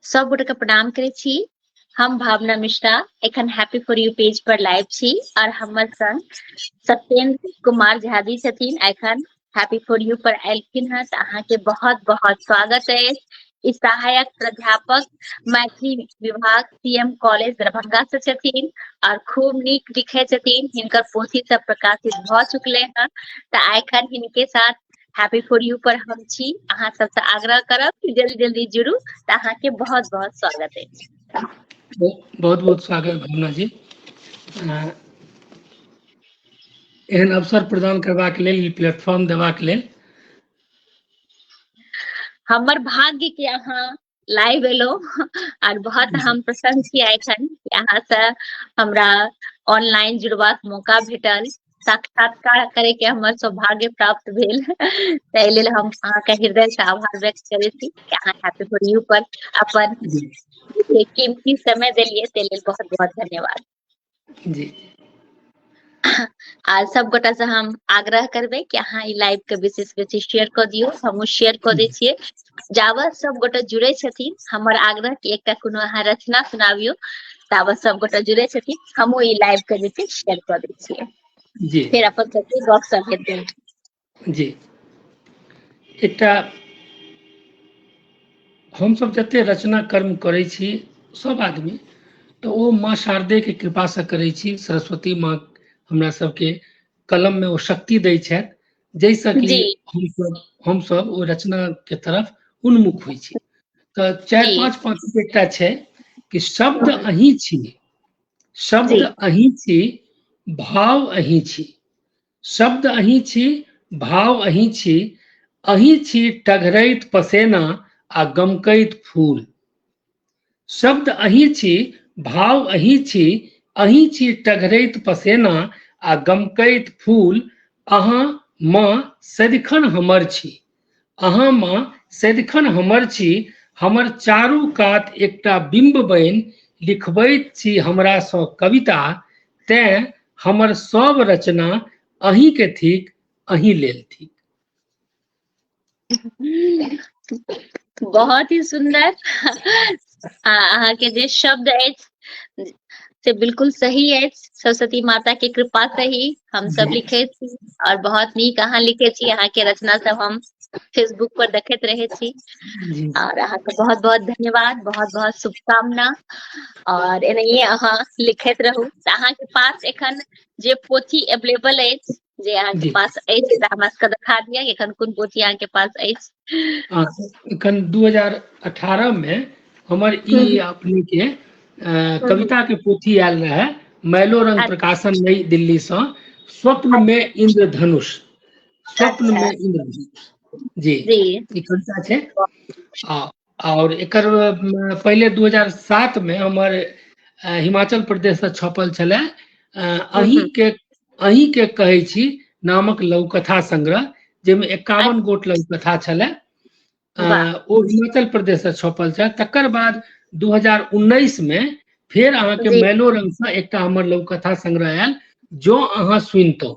सब गोटे के प्रणाम करे छी। हम भावना मिश्रा एखन happy for U page per live छी और हमर संग सत्येंद्र कुमार झा जी छथिन एखन हैप्पी फॉर यू पर एलखिन है। अहाँ के बहुत बहुत स्वागत है। इस सहायक प्राध्यापक मैथिली विभाग सीएम कॉलेज दरभंगा से छथिन और खूब नीक लिखे छथिन। हिनकर पोथी सब प्रकाशित भ चुकले हैं तो एखन हिनके साथ हैप्पी फॉर यू पर हम छी। अहाँ सबसे आग्रह करब कि जल्दी जल्दी जुड़ू। तो अहाँ के बहुत बहुत स्वागत है। बहुत बहुत स्वागत भावना जी। एहन अवसर प्रदान करबाक लेल, प्लेटफॉर्म देबाक लेल हमर भाग्य के अहाँ लाइव एलो और बहुत हम प्रसन्न छी एखन अहाँ से हमरा ऑनलाइन जुड़बाक मौका भेटल, साक्षात्कार करे के हमर सौभाग्य प्राप्त भेल। ताहि लेल हम अहाँ के हृदय से आभार व्यक्त करे छी कि अहाँ हैप्पी फॉर यू पर अपन कीमती समय देलिए, ताहि लेल बहुत बहुत धन्यवाद जी। आ सब गोटा से हम आग्रह करबे कि अहाँ ई लाइव के विशेष विशेष शेयर कर दियो। हमहू शेयर कर दै छियै। जावत सब गोटा जुड़े छथिन हमर आग्रह कि एकटा कोनो अहाँ रचना सुनाबियो, तावत सब गोटा जुड़े छथिन हमहू ई लाइव के विशेष शेयर कर दै छियै। जी फिर अपन सबके गप सब हेतै। जी। एकटा हम सब जते रचना कर्म करै छी सब आदमी तो ओ माँ शारदे के कृपा से करै छी। सरस्वती माँ हमरा सबके कलम में ओ शक्ति दै छथि जैसे कि जी हम सब ओ रचना के तरफ उन्मुख होइ छी। तो चारि जी पांच पाँच एकटा छै कि शब्द अहीं छी, शब्द जी अहीं छी, भाव अहीं छी। शब्द अहीं छी, भाव अहीं छी, अहीं छी टघरैत पसेना आ गमकैत फूल। शब्द अहीं छी, भाव अहीं छी, अहीं छी टघरैत पसेना आ गमकैत फूल। अहाँ माँ सदिखन हमर छी, अहाँ माँ सदिखन हमर छी। हमर चारू कात एकटा बिंब बनि लिखबैत छी हमरा सँ कविता। तें हमर सब रचना अहीं के थिक, अहीं लेल थिक। बहुत ही सुंदर। अहाँ के जे शब्द अछि से बिल्कुल सही अछि। सरस्वती माता के कृपा से ही हम सब लिखे छी और बहुत नीक अहाँ लिखे छी। अहाँ के रचना सब हम फेसबुक पर देखैत रहे छी और अहाँ के बहुत बहुत धन्यवाद, बहुत बहुत शुभकामना और एनाहिए अहाँ लिखैत रहू। अहाँ के पास एखन जे पोथी अवेलेबल अछि, जे अहाँ के पास अछि तऽ हमरा सबके देखा दिअ एखन कोन पोथी अहाँ के पास अछि। एखन 2018 में हमर ई अपने के कविता के पोथी आयल रहे, मैलो रंग प्रकाशन नई दिल्ली से, स्वप्न में इंद्रधनुष। स्वप्न में इंद्रधनुष जी ई कविता छै। और एकर पहले 2007 में हमर हिमाचल प्रदेश से छपल छले अहीं के कहै छी नामक लघु कथा संग्रह, जेमे 51 गोट लघु कथा छले। ओ हिमाचल प्रदेश से छपल छै। तकर बाद 2019 में फिर अहाँ के मैलो रंग से एकटा हमर लघु कथा संग्रह आयल, जो अहाँ सुनतौ।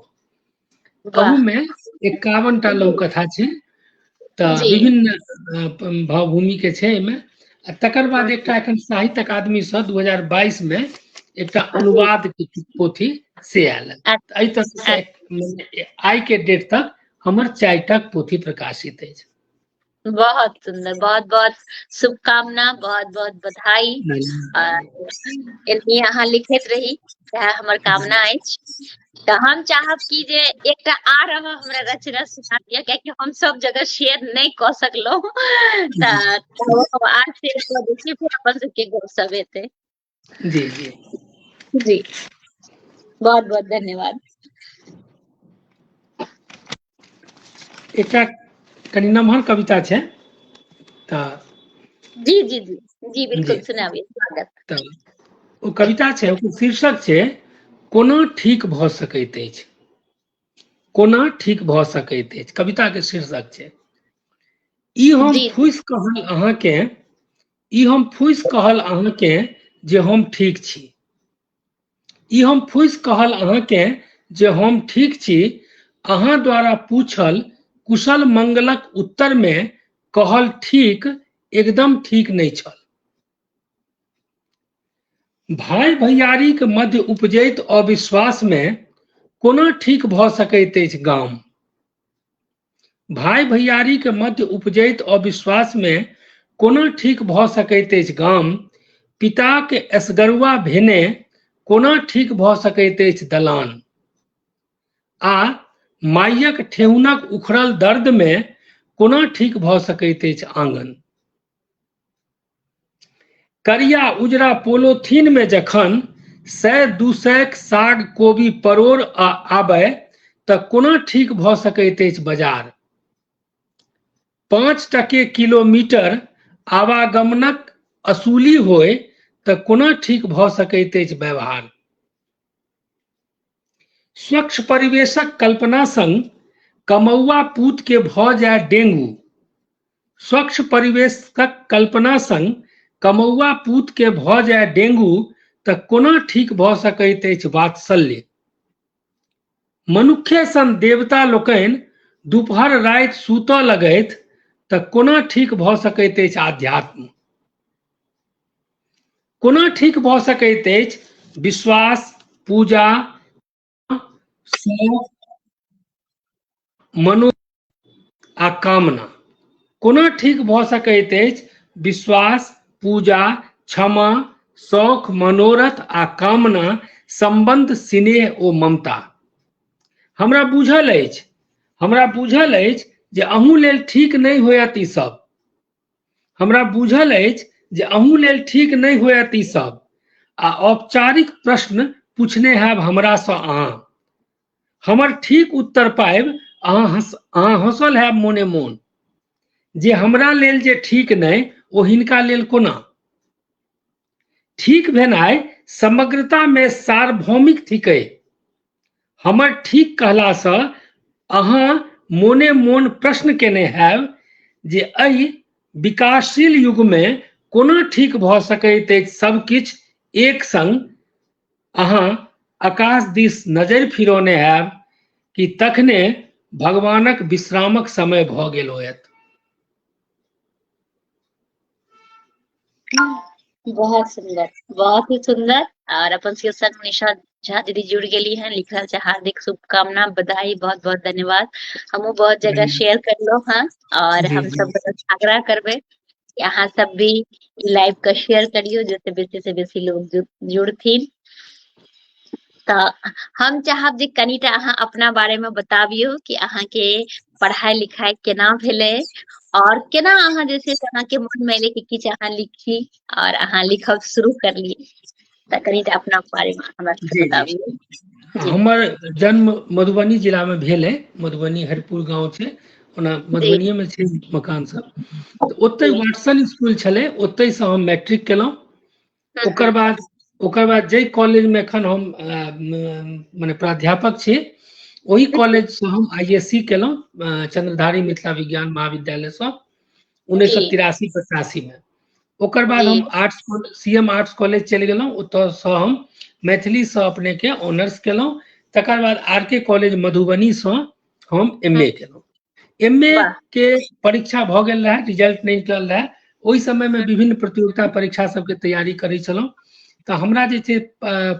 अहू में 51 टा लघु कथा छै। तो विभिन्न भावभूमि के छै एमे। तकर बाद एकटा एखन साहित्य अकादमी से 2022 में एकटा अनुवाद के पोथी से आयल। एहि तरह से आइ के डेट तक हमर 4 टा पोथी प्रकाशित अछि। बहुत सुंदर, बहुत बहुत शुभकामना, बहुत बहुत बधाई। एनाहिए अहाँ लिखैत रही, सएह हमर कामना अछि। तो हम चाहब कि जे एकटा आर अहाँ हमरा रचना सुना दिअ, कियाकि हम सब जगह शेयर नहीं क सकलौ। तो आर शेयर क दै छी, फिर अपन सबके गप सब हेतै। जी जी जी बहुत बहुत धन्यवाद। एकटा कनि नमहर कविता छै तो जी जी जी जी बिल्कुल सुनाबिए, स्वागत। तो ओ कविता छै, ओकर शीर्षक छै कोना ठीक भ सकैत अछि। कोना ठीक भ सकैत अछि कविता के शीर्षक छै। ई हम फूसि कहल अहाँके, ई हम फूसि कहल अहाँके जे हम ठीक छी। ई हम फूसि कहल अहाँके जे हम ठीक छी। अहाँ द्वारा पूछल कुशल मंगलक उत्तर में कहल ठीक एकदम ठीक नहीं छल। भाई भैयारी के मध्य उपजैत अविश्वास में कोना ठीक भ सकैत अछि गाम। भाई भैयारी के मध्य उपजैत अविश्वास में कोना ठीक भ सकैत अछि गाम। पिता के असगरुआ भेने कोना ठीक भ सकैत अछि दलान। आ मायक ठेहुनक उखड़ल दर्द में कोना ठीक भ सकैत अछि आंगन। करिया उजरा पोलोथीन में जखन 100-200 साग कोबी परोर आबय त कोना ठीक भ सकैत अछि बाजार। 5 टके किलोमीटर आवागमनक असूली होय त कोना ठीक भ सकैत अछि व्यवहार। स्वच्छ परिवेशक कल्पना संग कमौआ पूत के भ जाय डेंगू। स्वच्छ परिवेशक कल्पना संग कमौआ पूत के भ जाय डेंगू त कोना ठीक भ सकैत अछि वात्सल्य। मनुखे सन देवता लोकनि दुपहर राति सूतऽ लगैत त कोना ठीक भ सकैत अछि आध्यात्म। कोना ठीक भ सकैत अछि विश्वास, पूजा, शौक, मनो आ कामना। कोना ठीक भ सकैत अछि विश्वास, पूजा, क्षमा, शौक, मनोरथ आ कामना, संबंध, स्नेह ओ ममता। हमरा बुझल अछि जे अहूँ लेल ठीक नहि होयत ई सब। हमरा बुझल अछि जे अहूँ लेल ठीक नहि होयत ई सब। आ औपचारिक प्रश्न पूछने हैब हमरासँ अहाँ। हमर ठीक उत्तर पाबि अहाँ हँसल हैब मोने मोन। जे हमरा लेल जे ठीक नहि ओ हिनका लेल कोना। ठीक भेनाइ समग्रता में सार्वभौमिक थिकै। हमर ठीक कहलासँ अहाँ मोने मोन प्रश्न केने हैब जे एहि विकासशील युग में कोना ठीक भ सकैत अछि सब किछु एक संग। अहाँ आकाश दिस नजरि फिरौने हैब कि तखने भगवानक विश्रामक समय भ गेल होयत। बहुत सुंदर, बहुत ही सुंदर। और अपन सबके संग निशा झा दीदी जुड़ गेली हैं, लिखल छै हार्दिक शुभकामना, बधाई, बहुत बहुत धन्यवाद। हमहू बहुत जगह शेयर करलो हैं और जी हम जी सब आग्रह करबे कि अहाँ सब भी लाइव का शेयर करियो जैसे बेसी से बेसी लोग जुड़थिन। तऽ हम चाहब जे कनिटा अहाँ अपना बारे में बताबियो कि अहाँ के पढ़ाई लिखाई केना भेलै और केना अहाँ जे छै से अहाँ के मन में एलै कि किछु अहाँ लिखी और अहाँ लिखब शुरू करलियै। तऽ कनिटा अपना बारे में हमरा सबके जी जी बताबियो। जी हमर जन्म मधुबनी जिला में भेल है। मधुबनी हरिपुर गांव छै, ओना जी मधुबनिये में छै मकान सब। तऽ ओतै जी वाटसन स्कूल छलै, ओतै से हम मैट्रिक केलहुँ। हम्म, ओकर बाद जै कॉलेज में एखन हम मने प्राध्यापक छी, ओही कॉलेज से हम ISC केलहुँ, चंद्रधारी मिथिला विज्ञान महाविद्यालय से जी 1983-85 में। ओकर बाद जी हम CM आर्ट्स कॉलेज चलि गेलहुँ, ओतऽसँ हम मैथिली से अपने के ऑनर्स केलहुँ। तकर बाद RK कॉलेज मधुबनी से हम MA केलहुँ। MA वाह के परीक्षा भ गेल रहे, रिजल्ट नहि निकलल रहे। ओहि समय में विभिन्न प्रतियोगिता परीक्षा सबके तैयारी करै छलहुँ। तऽ हमरा जे छै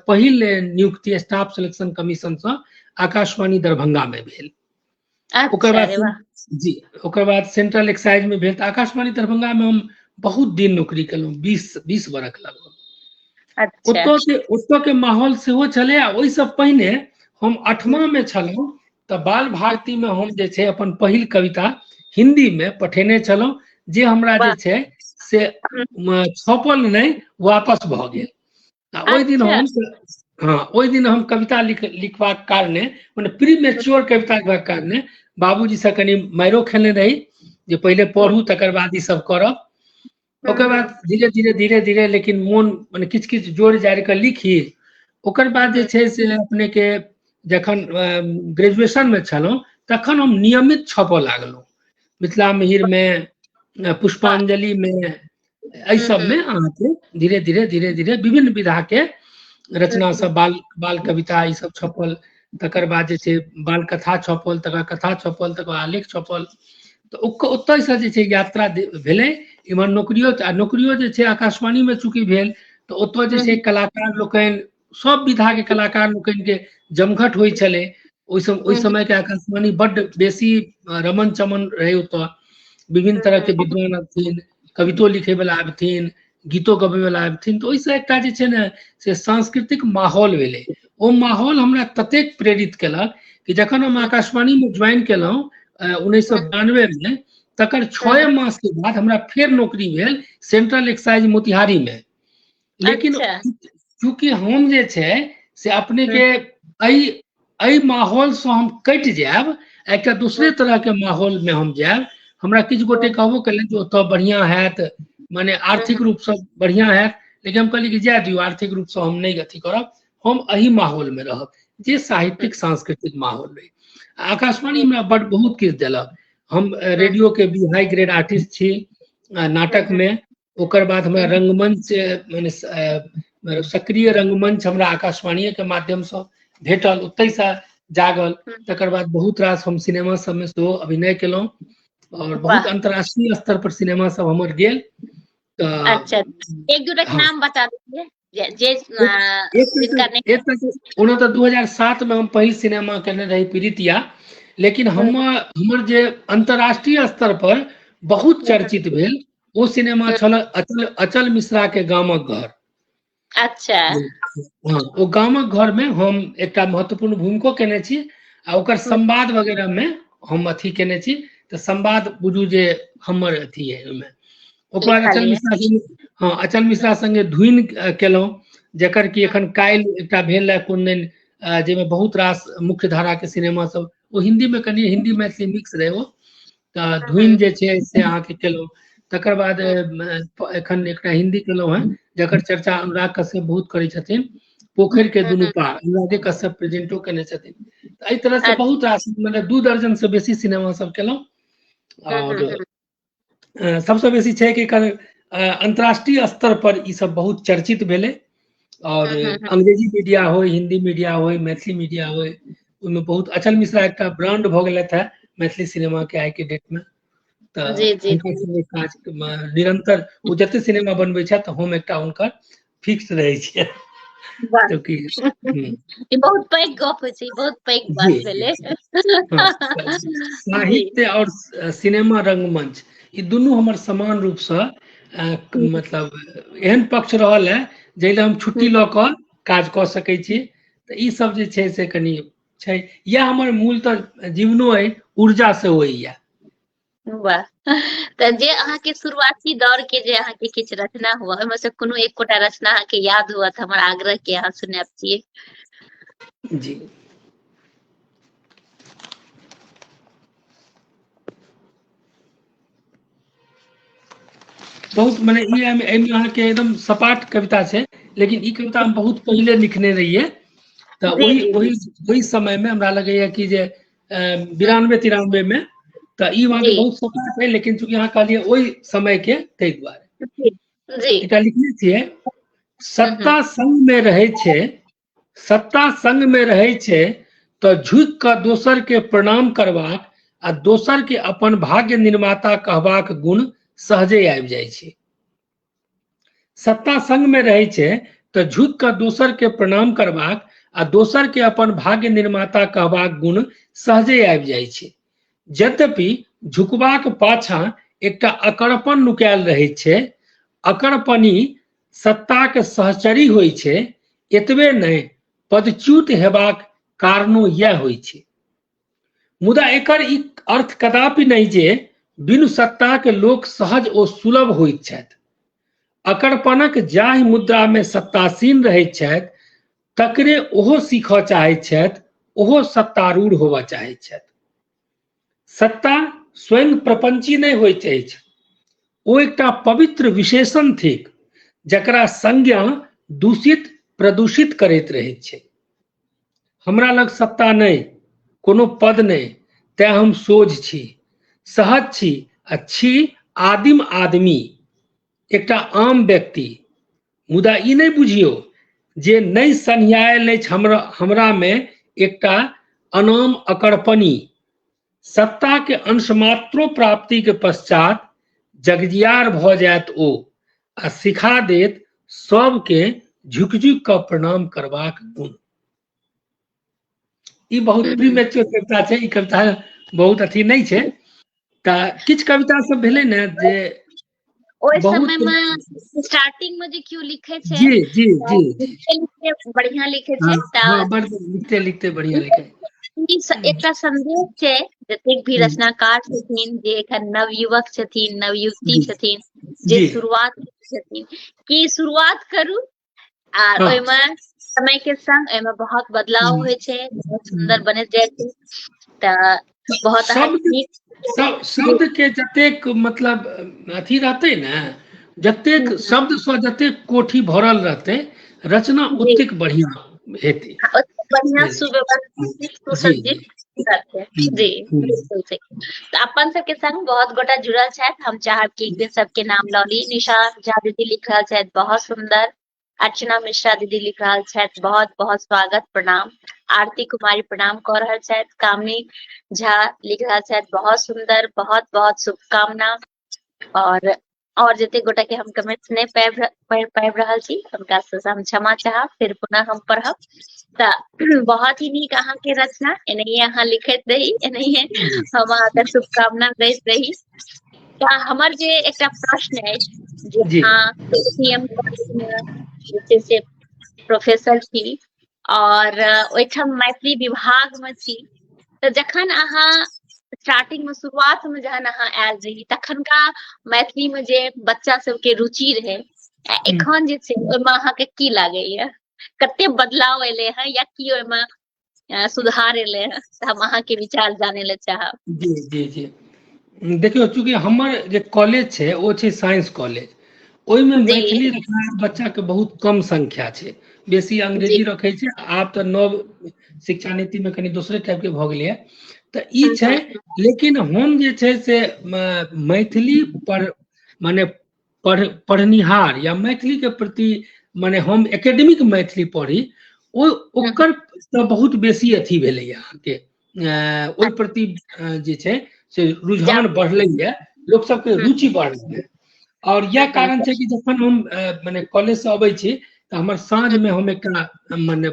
पहिल नियुक्ति स्टाफ सिलेक्शन कमीशन से आकाशवाणी दरभंगा में भेल। ओकर अच्छा, बाद अरे वाह ओकर बाद सेंट्रल एक्साइज में भेल। तऽ आकाशवाणी दरभंगा में हम बहुत दिन नौकरी केलहुँ, 20 बरख लगभग। अच्छा ओतऽ के माहौल सेहो छलै। आ ओहिसँ पहिने हम 8वां में छलहुँ तऽ बाल भारती में हम जे छै अपन पहिल कविता हिंदी में पठेने छलहुँ, जे हमरा जे वाह छै से छपल नहि, वापस भऽ गेल। आ अच्छा ओहि दिन हम कविता लिखबाक कारणे, मने प्री मेच्योर कविता लिखबाक कारणे बाबूजी से कनि माइरो खेने रही जे पहिले पढ़ू तकर बाद ई सब करब। ओकर बाद धीरे धीरे लेकिन मोन मने किछु किछु जोड़ जाड़ कऽ लिखी। ओकर बाद जे छै से अपने के जखन ग्रेजुएशन में छलहुँ तखन हम नियमित छपऽ लागलहुँ, मिथिला मिहिर में, वाह पुष्पांजलि में, एहि सब में अहाँके धीरे धीरे विभिन्न विधा के रचना सब, बाल कविता ई सब छपल। तकर बाद जे छै बाल कथा छपल, तकर कथा छपल, तकर आलेख छपल। तऽ ओतयसँ जे छै यात्रा भेलै। इम्हर नौकरियो जे छै आकाशवाणी में चूँकि भेल तो ओतो जे छै कलाकार लोकनि सब विधा के कलाकार लोकनि के जमघट होइ छलै। ओइ समय के आकाशवाणी बड्ड बेसी रमन चमन रहे ओतो। विभिन्न तरह के विद्वान आबथिन, कवितो लिखे वाला आबथिन, गीतो गबै वाला आबथिन। तो ओइसे एकटा जे छै ने से सांस्कृतिक माहौल भेलै। ओ माहौल हमरा ततेक प्रेरित केलक कि जखन हम आकाशवाणी में ज्वाइन केलहुँ 1992 में, तकर 6 मास के बाद हमरा फेर नौकरी भेल सेंट्रल एक्साइज मोतिहारी में। लेकिन चूंकि हम जे छै से अपने के अई माहौल से हम कटि जायब, एकटा दूसरे तरह के माहौल में हम जायब। हमरा किछु गोटे कहबो कले जे ओतऽ बढ़िया हैत, माने आर्थिक रूप से बढ़िया हैत, लेकिन हम कहली कि जाय दियौ, आर्थिक रूप से हम नहीं अथी करब, हम अही माहौल में रहब जे साहित्यिक सांस्कृतिक माहौल रहे। आकाशवाणी हमरा बड बहुत किछु देलक। हम रेडियो के भी हाई ग्रेड आर्टिस्ट छी नाटक में। ओकर बाद हमरा रंगमंच माने सक्रिय रंगमंच हमरा आकाशवाणी के माध्यम से भेटल, ओतै से जागल। तकर बाद बहुत रास हम सिनेमा सब में सेहो अभिनय केलहुँ और बहुत अंतर्राष्ट्रीय स्तर पर सिनेमा सब हमर गेल। अच्छा, एक दूटा के नाम बता दीजिए जे ओना तो 2007 में हम पहिल सिनेमा करने रही पीड़ितिया, लेकिन हमर जे अंतर्राष्ट्रीय स्तर पर बहुत चर्चित भेल ओ सिनेमा छल अचल मिश्रा के गामक घर। अच्छा, हाँ, ओ गामक घर में हम एकटा महत्वपूर्ण भूमिका केने छी आ ओकर संवाद वगैरह में हम अथी केने छी। तो संवाद बुझू जे हमर अथी है ओमे। ओकर बाद अचल मिश्रा संगे, हाँ, अचल मिश्रा संगे धुन केलहुँ, जकर कि एखन काल्हि एकटा भेल है कोनदैन, जेमे बहुत रास मुख्य धारा के सिनेमा सब, वो हिंदी में कनी हिंदी मैथिली मिक्स रहे वो। तो धुन जे छै से अहाँके केलहुँ। तकर बाद एखन एकटा हिंदी केलहुँ हैं जकर चर्चा अनुराग कश्यप बहुत करै छथिन, पोखरि के दुनू पार, अनुरागे कश्यप प्रेजेंटो केने छथिन। एहि तरह से बहुत रास, मतलब 2 दर्जन से बेसी सिनेमा सब केलहुँ। और सबसे बेसी छै कि अंतर्राष्ट्रीय स्तर पर ई सब बहुत चर्चित भेलै। और अंग्रेजी मीडिया हो, हिंदी मीडिया हो, मैथिली मीडिया हो, उनमें बहुत अचल मिश्रा एक ब्रांड भ गेलथि है मैथिली सिनेमा के आई के डेट में। काज निरंतर वो जते सिनेमा बनबै छथि हम एकटा हुनकर फिक्स रहै छियै। बहुत पैघ गप होइ छै, बहुत पैघ बात भेलै। साहित्य और सिनेमा रंगमंच ई दुनू हमर समान रूप से मतलब एहन पक्ष रहल है जैले हम छुट्टी लऽ कऽ काज कऽ सकै छी। तऽ ई सब जे छै से कनी छै, या हमर मूल तऽ जीवनो है ऊर्जा से होइया। वाह, तऽ जे अहाँके शुरुआती दौर के जे अहाँके किछु रचना हुआ, ओहिमे से कोनो एकोटा रचना अहाँके याद हुआ तऽ हमर आग्रह के अहाँ सुनाब छियै। जी, बहुत मने एहिमे अहाँके एकदम सपाट कविता छै, लेकिन ई कविता हम बहुत पहले लिखने रहिए। तो वही समय में हमरा लगैया कि जे 92-93 में, तो ई वहाँ के बहुत सपाट है, लेकिन चूंकि यहाँ कहलिए वही समय के तै दुआरे एकटा लिखने छियै। सत्ता संग में रहै छै, सत्ता संग में रहै छै तो झुक कऽ दोसर के प्रणाम करबाक आ दोसर के अपन भाग्य निर्माता कहबाक गुण सहजे आबि जाइ छै। सत्ता संग में रहै छै तो झुक कऽ दोसर के प्रणाम करबाक आ दोसर के अपन भाग्य निर्माता कहबाक गुण सहजे आबि जाइ छै। यद्यपि झुकबाक पाछा एकटा अकड़पन नुकायल रहै छै। अकड़पनी सत्ताक सहचरी होइ छै। एतबे नहि, पदच्युत हेबाक कारणो इएह होइ छै। मुदा एकर ई अर्थ कदापि नहि जे बिनु सत्ताक लोक सहज ओ सुलभ होइत छथि। अकड़पनक जाहि मुद्रा में सत्तासीन रहैत छथि तकरे ओहो सीखऽ चाहैत छथि, ओहो सत्तारूढ़ होबऽ चाहैत छथि। सत्ता स्वयं प्रपंची नहीं होइत अछि, ओ एकटा पवित्र विशेषण थिक जकरा संज्ञा दूषित प्रदूषित करैत रहैत छै। हमरा लग सत्ता नहीं, कोनो पद नहीं, तें हम सोझ छी, सहज छी आ छी आदिम आदमी, एकटा आम व्यक्ति। मुदा ई नहीं बुझियौ जे नहीं सन्ह्यायल अछि हमरा में एकटा अनाम अकड़पनी। सत्ता के अंश मात्रो प्राप्ति के पश्चात जगजियार भ जायत ओ आ सिखा देत सबके झुक झुक कऽ प्रणाम करबाक गुण। ई बहुत प्रीमेच्योर कविता छै, ई कविता बहुत अथी नहीं छै। किछ कविता सब भेलै ने जे ओइ बहुत समय में स्टार्टिंग में जे क्यों लिखे छै जी जी जी जी लिखे बढ़िया लिखे हाँ छै। हाँ, बड़ लिखते लिखते बढ़िया लिखे। एकटा संदेश छै जतेक भी रचनाकार छथिन, जे एखन नवयुवक छथिन, नवयुवती छथिन, जे जी शुरुआत छथिन कि शुरुआत करू आर हाँ ओइमे समय के संग एमे बहुत बदलाव होइ छै, बहुत सुंदर बनैत जाइ छै। त बहुत शब्द के जतेक मतलब अथी रहते ने, जतेक शब्द से जतेक कोठी भरल रहते, रचना ओतेक बढ़िया हेतै। बढ़िया सुव्यवस्थित जी सुसज्जित रहतै। जी बिल्कुल सही। तो अपन सबके संग बहुत गोटा जुड़ल छथि, हम चाहब कि एक दिन सबके नाम लऽ ली। निशा झा दीदी लिख रहल छथि, बहुत सुंदर। अर्चना मिश्रा दीदी लिख रहल छथि, बहुत बहुत स्वागत प्रणाम। आरती कुमारी प्रणाम कऽ रहल छथि। कामिनी झा लिख रहल छथि, बहुत सुंदर, बहुत बहुत शुभकामना। और जते गोटा के हम कमेंट्स नहीं पढ़ि रहल छी, हुनका से हम क्षमा चाहब, फिर पुनः हम पढ़ब। त बहुत ही नीक अहाँ के रचना, एनाहिए अहाँ लिखैत रही, एनाहिए हम अहाँके शुभकामना दैत रही। त हमर जे एकटा प्रश्न अछि जे जी अहाँ सीएम कॉलेज में जे छै से प्रोफेसर छी और ओइठाम मैथिली विभाग में छी, त जखन अहाँ स्टार्टिंग में शुरुआत में जहन अहाँ आयल रही, तखनका मैथिली में जे बच्चा सबके रुचि रहे, एखन जे छै ओइमे अहाँके की लागैया, कते बदलाव एलै हैं या की ओइमे सुधार एलै हैं? हम अहाँके विचार जाने ले चाहब। जी जी जी देखियो, चूंकि हमर जे कॉलेज छै ओ छै साइंस कॉलेज, ओइमे जी मैथिली रखनाइ बच्चा के बहुत कम संख्या छै, बेसी जी अंग्रेजी रखे छै। आब तऽ नव शिक्षा नीति में कनी दोसरे टाइप के भऽ गेलै है, तऽ ई छै। लेकिन हम जे छै से मैथिली माने पढ़निहार या मैथिली के प्रति, माने हम एकेडमिक मैथिली पढ़ी, ओकर तऽ बहुत बेसी अथी भेलै अहाँके ओहि प्रति जे छै से रुझान बढ़लैया, लोक सबके रुचि बढ़लै। और यह कारण छै कि जखन हम माने कॉलेज से अबै छी, तऽ हमर साँझ में हम एकटा माने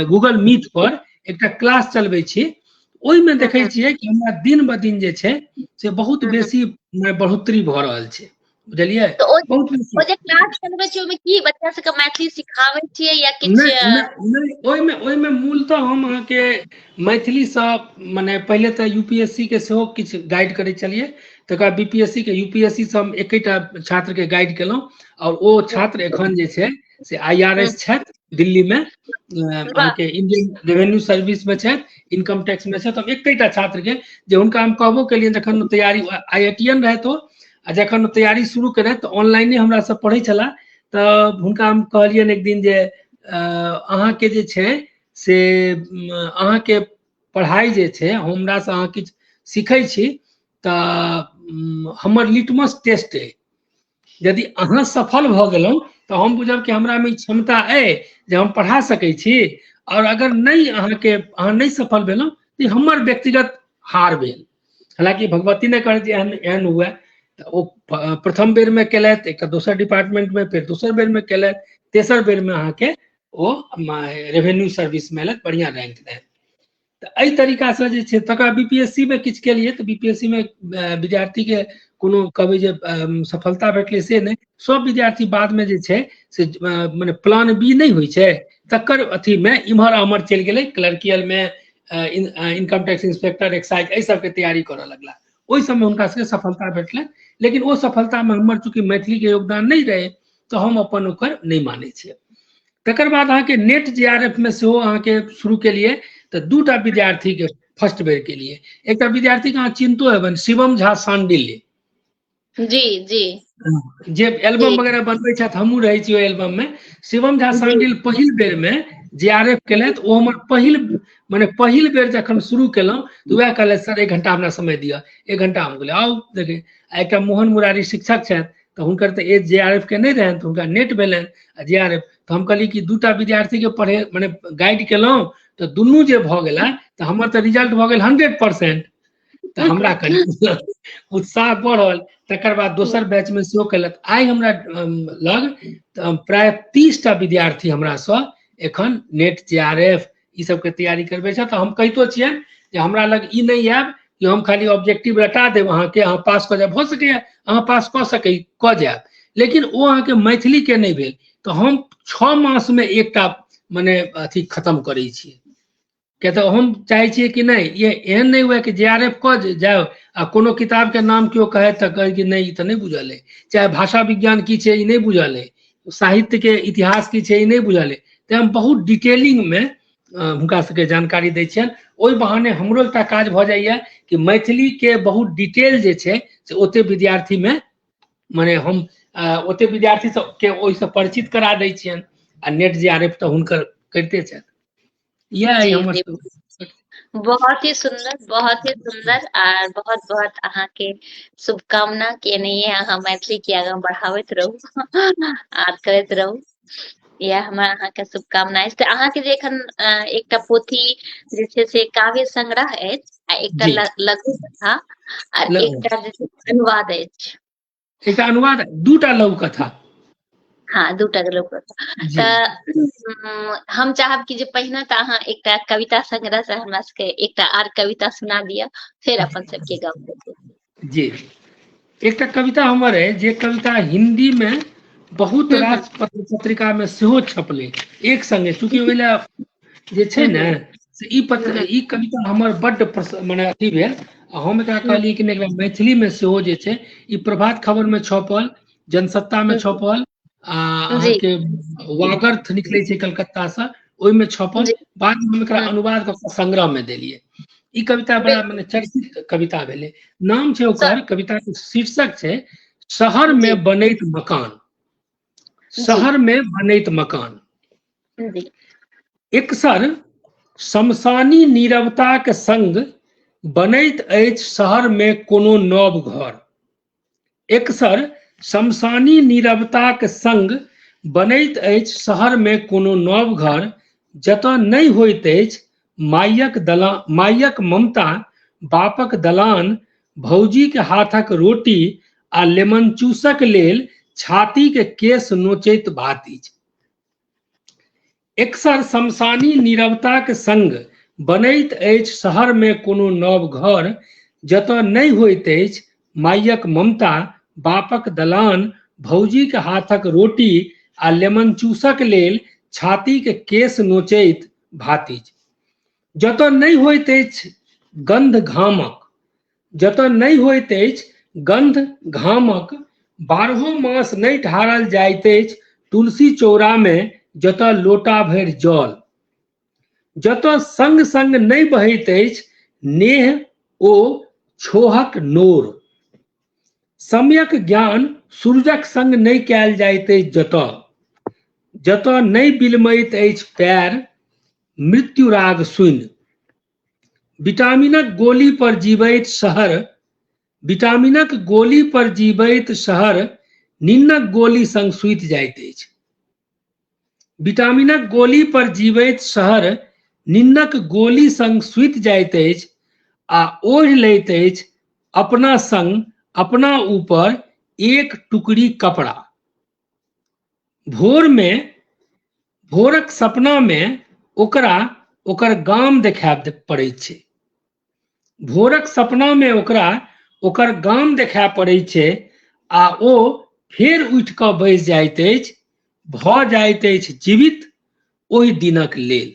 गूगल मीट पर एकटा क्लास चलबै छी, ओहिमे देखै छियै कि हमरा दिन ब दिन जे छै से बहुत बेसी बढ़ोतरी भऽ रहल छै, बुझलियै। तो बहुत बेसी। ओ जे क्लास चलबै छियै, ओहिमे की बच्चा सबके मैथिली सिखाबै छियै या किछु? नहीं, ओहिमे मूलतः हम अहाँके मैथिलीसँ मने पहिले तऽ यूपीएससी के सेहो किछु गाइड करै छलियै, तकर बाद बीपीएससी के, यूपीएससी से हम एकेटा छात्र के गाइड केलहुँ, और ओ छात्र एखन जे छै से IRS छथि दिल्ली में, अहाँके इंडियन रेवेन्यू सर्विस में छथि, इनकम टैक्स में छथि। हम एकेटा छात्र के, जे हुनका हम कहबो केलियनि, जखन तैयारी IITN रहथि ओ, आ जखन तैयारी शुरू केलथि तऽ ऑनलाइने हमरा से पढ़ै छलाह, तऽ हुनका हम कहलियनि एक दिन जे अहाँके जे छै से अहाँके पढ़ाई जे छै, हमरासँ अहाँ किछु सीखै छी, तऽ हमर लिटमस टेस्ट अइ, यदि अहाँ सफल भऽ गेलहुँ तऽ हम बुझब कि हमरामे ई क्षमता अइ जे हम पढ़ा सकै छी, और अगर नहीं अहाँ नहीं सफल भेलहुँ तऽ हमर व्यक्तिगत हार भेल। हालांकि भगवती ने करे एहन हुए, तऽ ओ प्रथम बेर में केलथि, एकटा दोसर डिपार्टमेंट में, फिर दोसर बेर में केलथि, तेसर बेर में अहाँके ओ रेवेन्यू सर्विस में एलथि, बढ़िया रैंक रहै। तऽ एहि तरीकासँ जे छै, तकर बीपीएससी में किछु केलियै, तऽ बीपीएससी में विद्यार्थी के कोनो कहबै जे सफलता भेटलै से नहीं, सब विद्यार्थी बाद में जे छै से माने प्लान बी नहीं होइ छै, तकर अथी में इम्हर आम्हर चलि गेलै, क्लर्कियल में इनकम टैक्स इंस्पेक्टर, एक्साइज, एहि सबके तैयारी करऽ लगला। ओहि सबमें हुनका सबके सफलता भेटलै, लेकिन ओ सफलता में हमर चूंकि मैथिली के योगदान नहीं रहे, तऽ हम अपन ओकर नहीं मानै छियै। तकर बाद अहाँके नेट JRF में सेहो अहाँके शुरू केलिए, तऽ दूटा विद्यार्थी के फर्स्ट बेर केलिए। एकटा विद्यार्थी के अहाँ चिन्हतो हेबनि, शिवम झा सांडिल्य, जी जी जे एल्बम वगैरह बनबै छथि, हमहूँ रहै छी ओहि एल्बम में। शिवम झा सांडिल पहिल बेर में JRF केलथि, ओ हमर पहिल बेर जखन शुरू केलहुँ, तऽ वएह कहलथि सर 1 घंटा हमरा समय दिअ। 1 घंटा हम कहलियै आउ देखे। एकटा मोहन मुरारी शिक्षक छथि, तऽ हुनकर तऽ एज JRF के नहीं रहनि, तऽ हुनका नेट भेलनि आ JRF। तऽ हम कहलियै कि दूटा विद्यार्थी के पढ़े माने गाइड केलहुँ, तऽ दुनू जे भऽ गेला, तऽ हमर तऽ रिजल्ट भऽ गेल 100%। तो हमरा कनि उत्साह बढ़ल। तकर बाद दोसर बैच में सेहो केलक। आइ हमरा लग प्राय 30टा विद्यार्थी हमरा सँ एखन नेट जेआरएफ ई सब के तैयारी करबे छै। तो हम कहितो छियनि जे हमरा लग ई नहीं आयब कि हम खाली ऑब्जेक्टिव रटा देब अहाँ के, अहाँ पास क जायब। हो सकैया अहाँ पास क जायब, लेकिन ओ अहाँ के मैथिली के नहीं भेल तो हम 6 मास में एकटा मने अथी खत्म करै छियै। क्या तो हम चाहे छियै कि नहीं ये एहन नहीं हुए कि जेआरएफ क जाओ आ कोनो किताब के नाम क्यों कहे तो कहे कि नहीं तो नहीं बुझल है, चाहे भाषा विज्ञान की छै ई नहीं बुझल है, साहित्य के इतिहास की छै ई नहीं बुझल है। तो हम बहुत डिटेलिंग में हुनका सबके जानकारी दै छियनि। ओहि बहाने हमरो एकटा काज भ जाइए कि मैथिली के बहुत डिटेल जे छै से ओते विद्यार्थी में माने हम ओते विद्यार्थी सब के ओहिसँ परिचित करा दै छियनि। आ नेट जेआरएफ तो हुनकर करिते छथि। यह जी हमर जी, सबके। बहुत ही सुंदर, बहुत ही सुंदर। और बहुत बहुत अहाँ के शुभकामना के नहीं अहाँ मैथिली के आगाँ बढ़ावत रहू आर करैत रहू। यह हमर अहाँ के शुभकामना अछि। तऽ अहाँ के जे एखन एकटा पोथी जे छै से काव्य संग्रह अछि आ एकटा जी लघु कथा और ल- एकटा जे छै अनुवाद अछि। एकटा अनुवाद, दूटा लघु कथा। हाँ, दूटा लघु कथा। जी तऽ हम चाहब कि जे पहिने तऽ अहाँ एकटा कविता संग्रह से हमरा सबके एकटा आर कविता सुना दिअ, फिर अपन सबके गप हेतै। जी एकटा कविता हमर है जे कविता हिंदी में बहुत हम्म, रास पत्र पत्रिका में सेहो छपलै एक संगे। चूंकि ओहि ला जे छै ने हम्म, से ई कविता हमर बड्ड मने अथी भेल। आ हम एकरा कहलियै कि नहीं एकरा मैथिली में सेहो जे छै ई प्रभात खबर में छपल, जनसत्ता में छपल, आ अहाँ जी के वागर्थ निकले छै कलकत्ता से ओहि में छपल। जी, बाद में हम एकरा हम्म, अनुवाद क संग्रह में देलियै। ई कविता बड़ा बिल्कुल मने चर्चित कविता भेलै। नाम छै सर। ओकर, कविता के शीर्षक छै शहर जी में बनैत मकान। जी शहर में बनैत मकान। जी एकसर शमशानी नीरवताक संग बनैत अछि शहर में कोनो नव घर। एकसर शमशानी नीरवताक संग बनैत अछि शहर में कोनो नव घर, जतऽ नहीं होइत अछि मायक ममता, बापक दलान, भौजी के हाथक रोटी आ लेमन चूसक लेल छाती के केश नोचैत भातिज। एकसर शमशानी नीरवताक संग बनैत अछि शहर में कोनो नव घर, जतऽ नहीं होइत अछि मायक ममता, बापक दलान, भौजी के हाथक रोटी आ लेमन चूसक लेल छाती के केश नोचैत भातिज। जतऽ नहीं होइत अछि गंध घामक, जतऽ नहीं होइत अछि गंध घामक, 12 मास नहीं ढारल जाइत अछि तुलसी चौरा में जतऽ लोटा भरि जल। जतऽ संग संग नहीं बहैत अछि नेह ओ छोहक नोर। सम्यक ज्ञान सूरजक संग नहीं कयल जाइत अछि जतऽ, जतऽ नहीं बिलमैत अछि पैर मृत्यु राग सुनि। विटामिनक गोली पर जीवैत शहर, विटामिनक गोली पर जीवैत शहर निन्नक गोली संग सुति जाइत अछि। विटामिनक गोली पर जीवैत शहर निन्नक गोली संग सुति जाइत अछि आ ओढ़ि लैत अछि अपना संग अपना ऊपर एक टुकड़ी कपड़ा। भोर में भोरक सपना में ओकरा ओकर गाम देखाय पड़ैत छै। भोरक सपना में ओकरा ओकर गाम देखाय पड़ैत छै आ ओ फेर उठि कऽ बैस जाइत अछि, भऽ जाइत अछि जीवित ओहि दिनक लेल।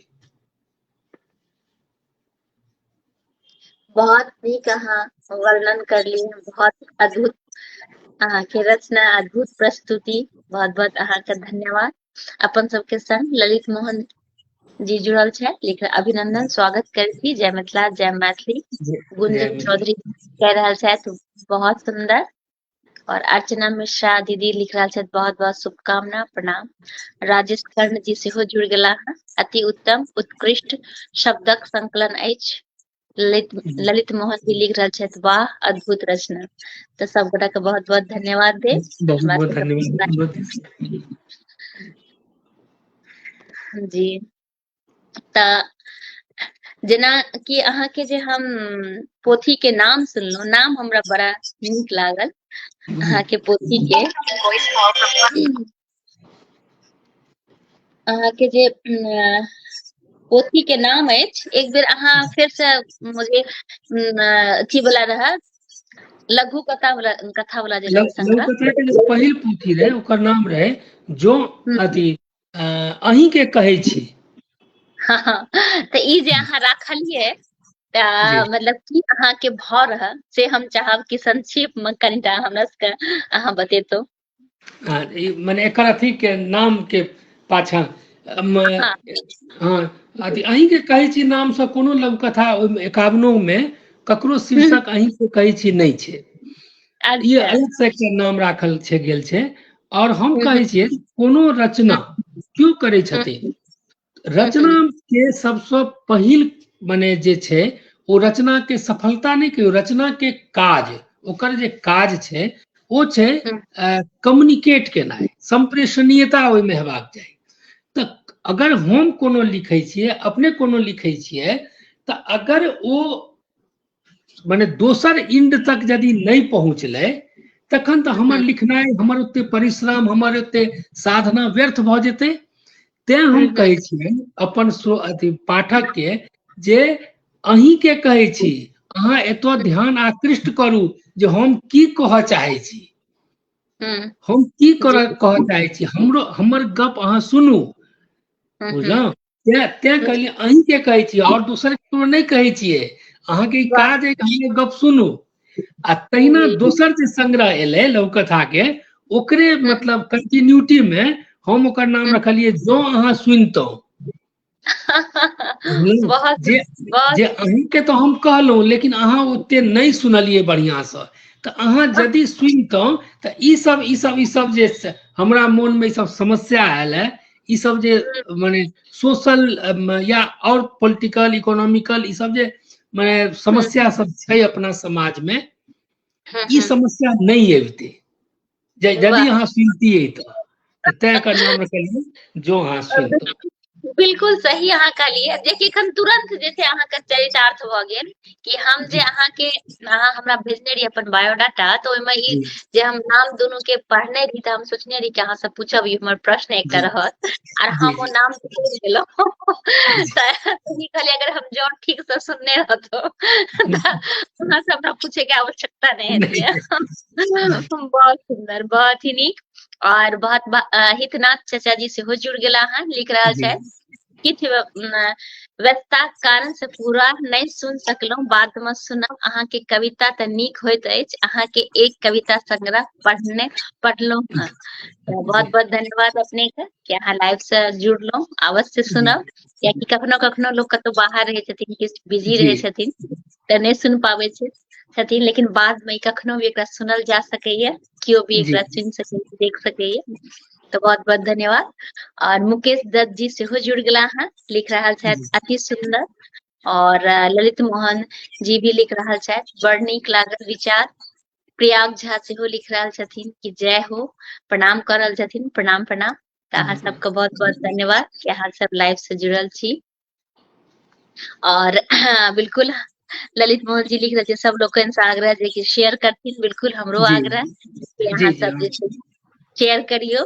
बहुत नीक अहाँ वर्णन करली, बहुत अद्भुत अहाँ के रचना, अद्भुत प्रस्तुति। बहुत बहुत अहाँ के धन्यवाद। अपन सबके संग ललित मोहन जी जुड़ल छै, लिख अभिनंदन स्वागत करै छी। जय मिथिला जय मैथिली। जय गुंजन मिथिला। चौधरी कह रहल छथि बहुत सुंदर। और अर्चना मिश्रा दीदी लिख रहल छथि बहुत बहुत शुभकामना प्रणाम। राजेश कर्ण जी सेहो जुड़ गेला हैं, अति उत्तम उत्कृष्ट शब्दक संकलन अछि। ललित मोहन जी लिख रहल छथि वाह अद्भुत रचना। तो सब गोटा के बहुत बहुत धन्यवाद देब। बहुत हमरा बहुत सबके धन्यवाद। जी। तऽ जेना कि अहाँ के जे हम पोथी के नाम सुनलहुँ, नाम हमरा बड़ा नीक लागल अहाँ के पोथी के। अहाँ के जे पोथी के नाम अछि, एक बेर अहाँ फिर से मुझे अथी वाला रहा, लघु कथा वाला जे रहा संग्रह। लघुकथा के जो पहिल पोथी रहे ओकर नाम रहे जो हम्म, अथी अहीं के कहै छी। हाँ, तो ई जे अहाँ राखलिए जी मतलब की अहाँ के भाव रहा से हम चाहब कि संक्षेप में कनिटा हमरा सबके अहाँ बतेतौ। माने एकर अथी के नाम के पाछा हाँ, हाँ अथी अहीं के कहै छी नाम से कोनो लघुकथा ओहिमे 51 में ककरो शीर्षक अहीं के कहै छी नहीं छै। ये अच्छा। अलग से एकटा नाम राखल छै गेल छै। और हम हम्म, कहै छियै कोनो रचना क्यों करै हम्म, छथिन, हम्म, रचना के सबसे पहिल मने जे छै ओ रचना के सफलता नहीं कहियो, रचना के काज, ओकर जे काज छै ओ छै हम्म, कम्युनिकेट केनाइ, संप्रेषणीयता ओहिमे हेबाक चाही। तऽ अगर हम कोनो लिखै छियै, अपने कोनो लिखै छियै, तऽ अगर ओ माने दोसर इंड तक यदि नहीं पहुंचलै तखन तऽ हमर लिखनाइ, हमर ओते परिश्रम, हमर ओते साधना व्यर्थ भऽ जेतै। तें हम कहै छियै अपन अथी पाठक के जे अहीं के कहै छी, अहाँ एतऽ ध्यान आकृष्ट करू जे हम की कहऽ चाहै छी, हम्म, हम की जी, कहऽ चाहै छी, हमर गप अहाँ सुनू। हम्म, बुझलहुँ, तें कहलियै अहीं के कहै छियै और दोसर ककरो नहीं कहै छियै। अहाँके ई वाह, काज है कि हमर गप सुनू। आ तहिना जी, दोसर जे संग्रह एलै लघुकथा के, ओकरे मतलब कंटिन्यूटी में हम ओकर नाम रखलियै जो अहाँ सुनतहुँ। बुझलहुँ? बहुत जे बहुत जे अहीं के तो हम कहलहुँ लेकिन अहाँ ओते नहीं सुनलिए बढ़िया से, तऽ अहाँ यदि सुनतहुँ तऽ ई सब जे हमरा मोन में ई सब समस्या आयल है, ई सब जे माने सोशल या और पॉलिटिकल इकोनॉमिकल ई सब जे माने समस्या सब छै अपना समाज में, ई समस्या नहीं अबिते यदि वाह। अहाँ सुनतियै तऽ तैं एकर नाम रखलियै जो अहाँ सुनतहुँ। बिल्कुल सही अहाँ कहलियै, जेकि एखन तुरंत जे छै अहाँके चरितार्थ भऽ गेल कि हम जे जी अहाँके अहाँ हमरा भेजने रही अपन बायोडाटा, तो ओहिमे ई जी जे हम नाम दुनू के पढ़ने रही तऽ हम सोचने रही कि अहाँ से पूछब, ई हमर प्रश्न एकटा जी रहत और जी हम ओ जी नाम भूल गेलहुँ। जी तऽ ई कहलियै अगर हम जौन ठीक से सुनने रहतौ तऽ अहाँ से हमरा पूछे के आवश्यकता नहीं नहीं, हेतै। बहुत सुंदर, बहुत ही नीक। और बहुत हितनाथ चाचा जी सेहो जुड़ गेला हन, लिख रहल जी छै किछु व्यस्तताक कारण से पूरा नहीं सुन सकलहुँ, बाद में सुनब। अहाँ के कविता तऽ नीक होइत अछि, अहाँ के एक कविता संग्रह पढ़लहुँ हन। तऽ बहुत जी बहुत धन्यवाद अपने के कि अहाँ लाइव से जुड़लहुँ, अवश्य जी सुनब। कियाकि कखनो कखनो लोग कतौ बाहर रहै छथिन, किछु बिजी जी रहै छथिन तऽ नहीं सुन पाबै छथिन, लेकिन बाद में कखनो भी एकरा सुनल जा सकैया, केओ भी जी एकरा सुनि सकैया, देख सकैया। तो बहुत बहुत धन्यवाद। और मुकेश दत्त जी सेहो जुड़ गेला हन, लिख रहल छथि जी अति सुंदर। और ललित मोहन जी भी लिख रहल छथि बड़ नीक लागल विचार। प्रियांक झा सेहो लिख रहल छथिन कि जय हो, प्रणाम कर रहल छथिन, प्रणाम प्रणाम। तऽ अहाँ सबके बहुत बहुत धन्यवाद कि अहाँ सब लाइव से जुड़ल छी। और बिल्कुल ललित मोहन जी लिख रहे थे सब लोगन से आग्रह जे कि शेयर करथिन, बिल्कुल हमरो जी आग्रह कि जी अहाँ जी सब जे छै शेयर करियो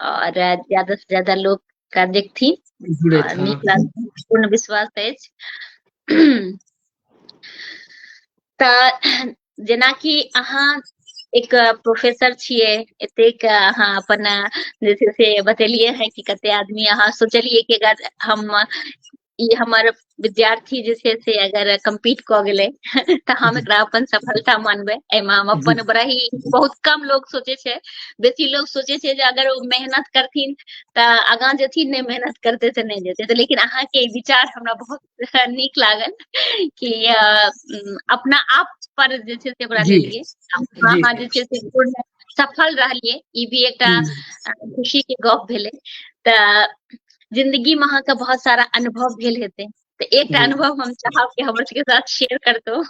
और ज्यादा से ज्यादा लोग का देखथिन जुड़े और था। नीक लागत, पूर्ण विश्वास अछि। तऽ जेनाकि अहाँ एक प्रोफेसर छियै, एतेक अहाँ अपन जे छै से बतेलियै हैं कि कते आदमी अहाँ सोचलियै कि अगर हम ई हमर विद्यार्थी जे छै से अगर कम्पीट कऽ गेलै तऽ हम जी एकरा अपन सफलता मानबै। एहिमे हम जी अपन बड़ा ही बहुत कम लोग सोचे छै, बेसी लोग सोचे छै जे अगर ओ मेहनत करथिन तऽ आगाँ जेथिन, नहीं मेहनत करते तऽ नहीं जेतै। तऽ लेकिन अहाँके विचार हमरा बहुत नीक लागल कि अपना आप पर जे छै से ओकरा जी लेलियै, जी अहाँ जे छै से पूर्ण सफल रहलियै, ई भी एकटा खुशी के गप भेलै। तऽ जिंदगी में अहाँके बहुत सारा अनुभव भेल हेतै, तऽ एकटा जी अनुभव हम चाहब कि हमर सबके साथ शेयर करतौ।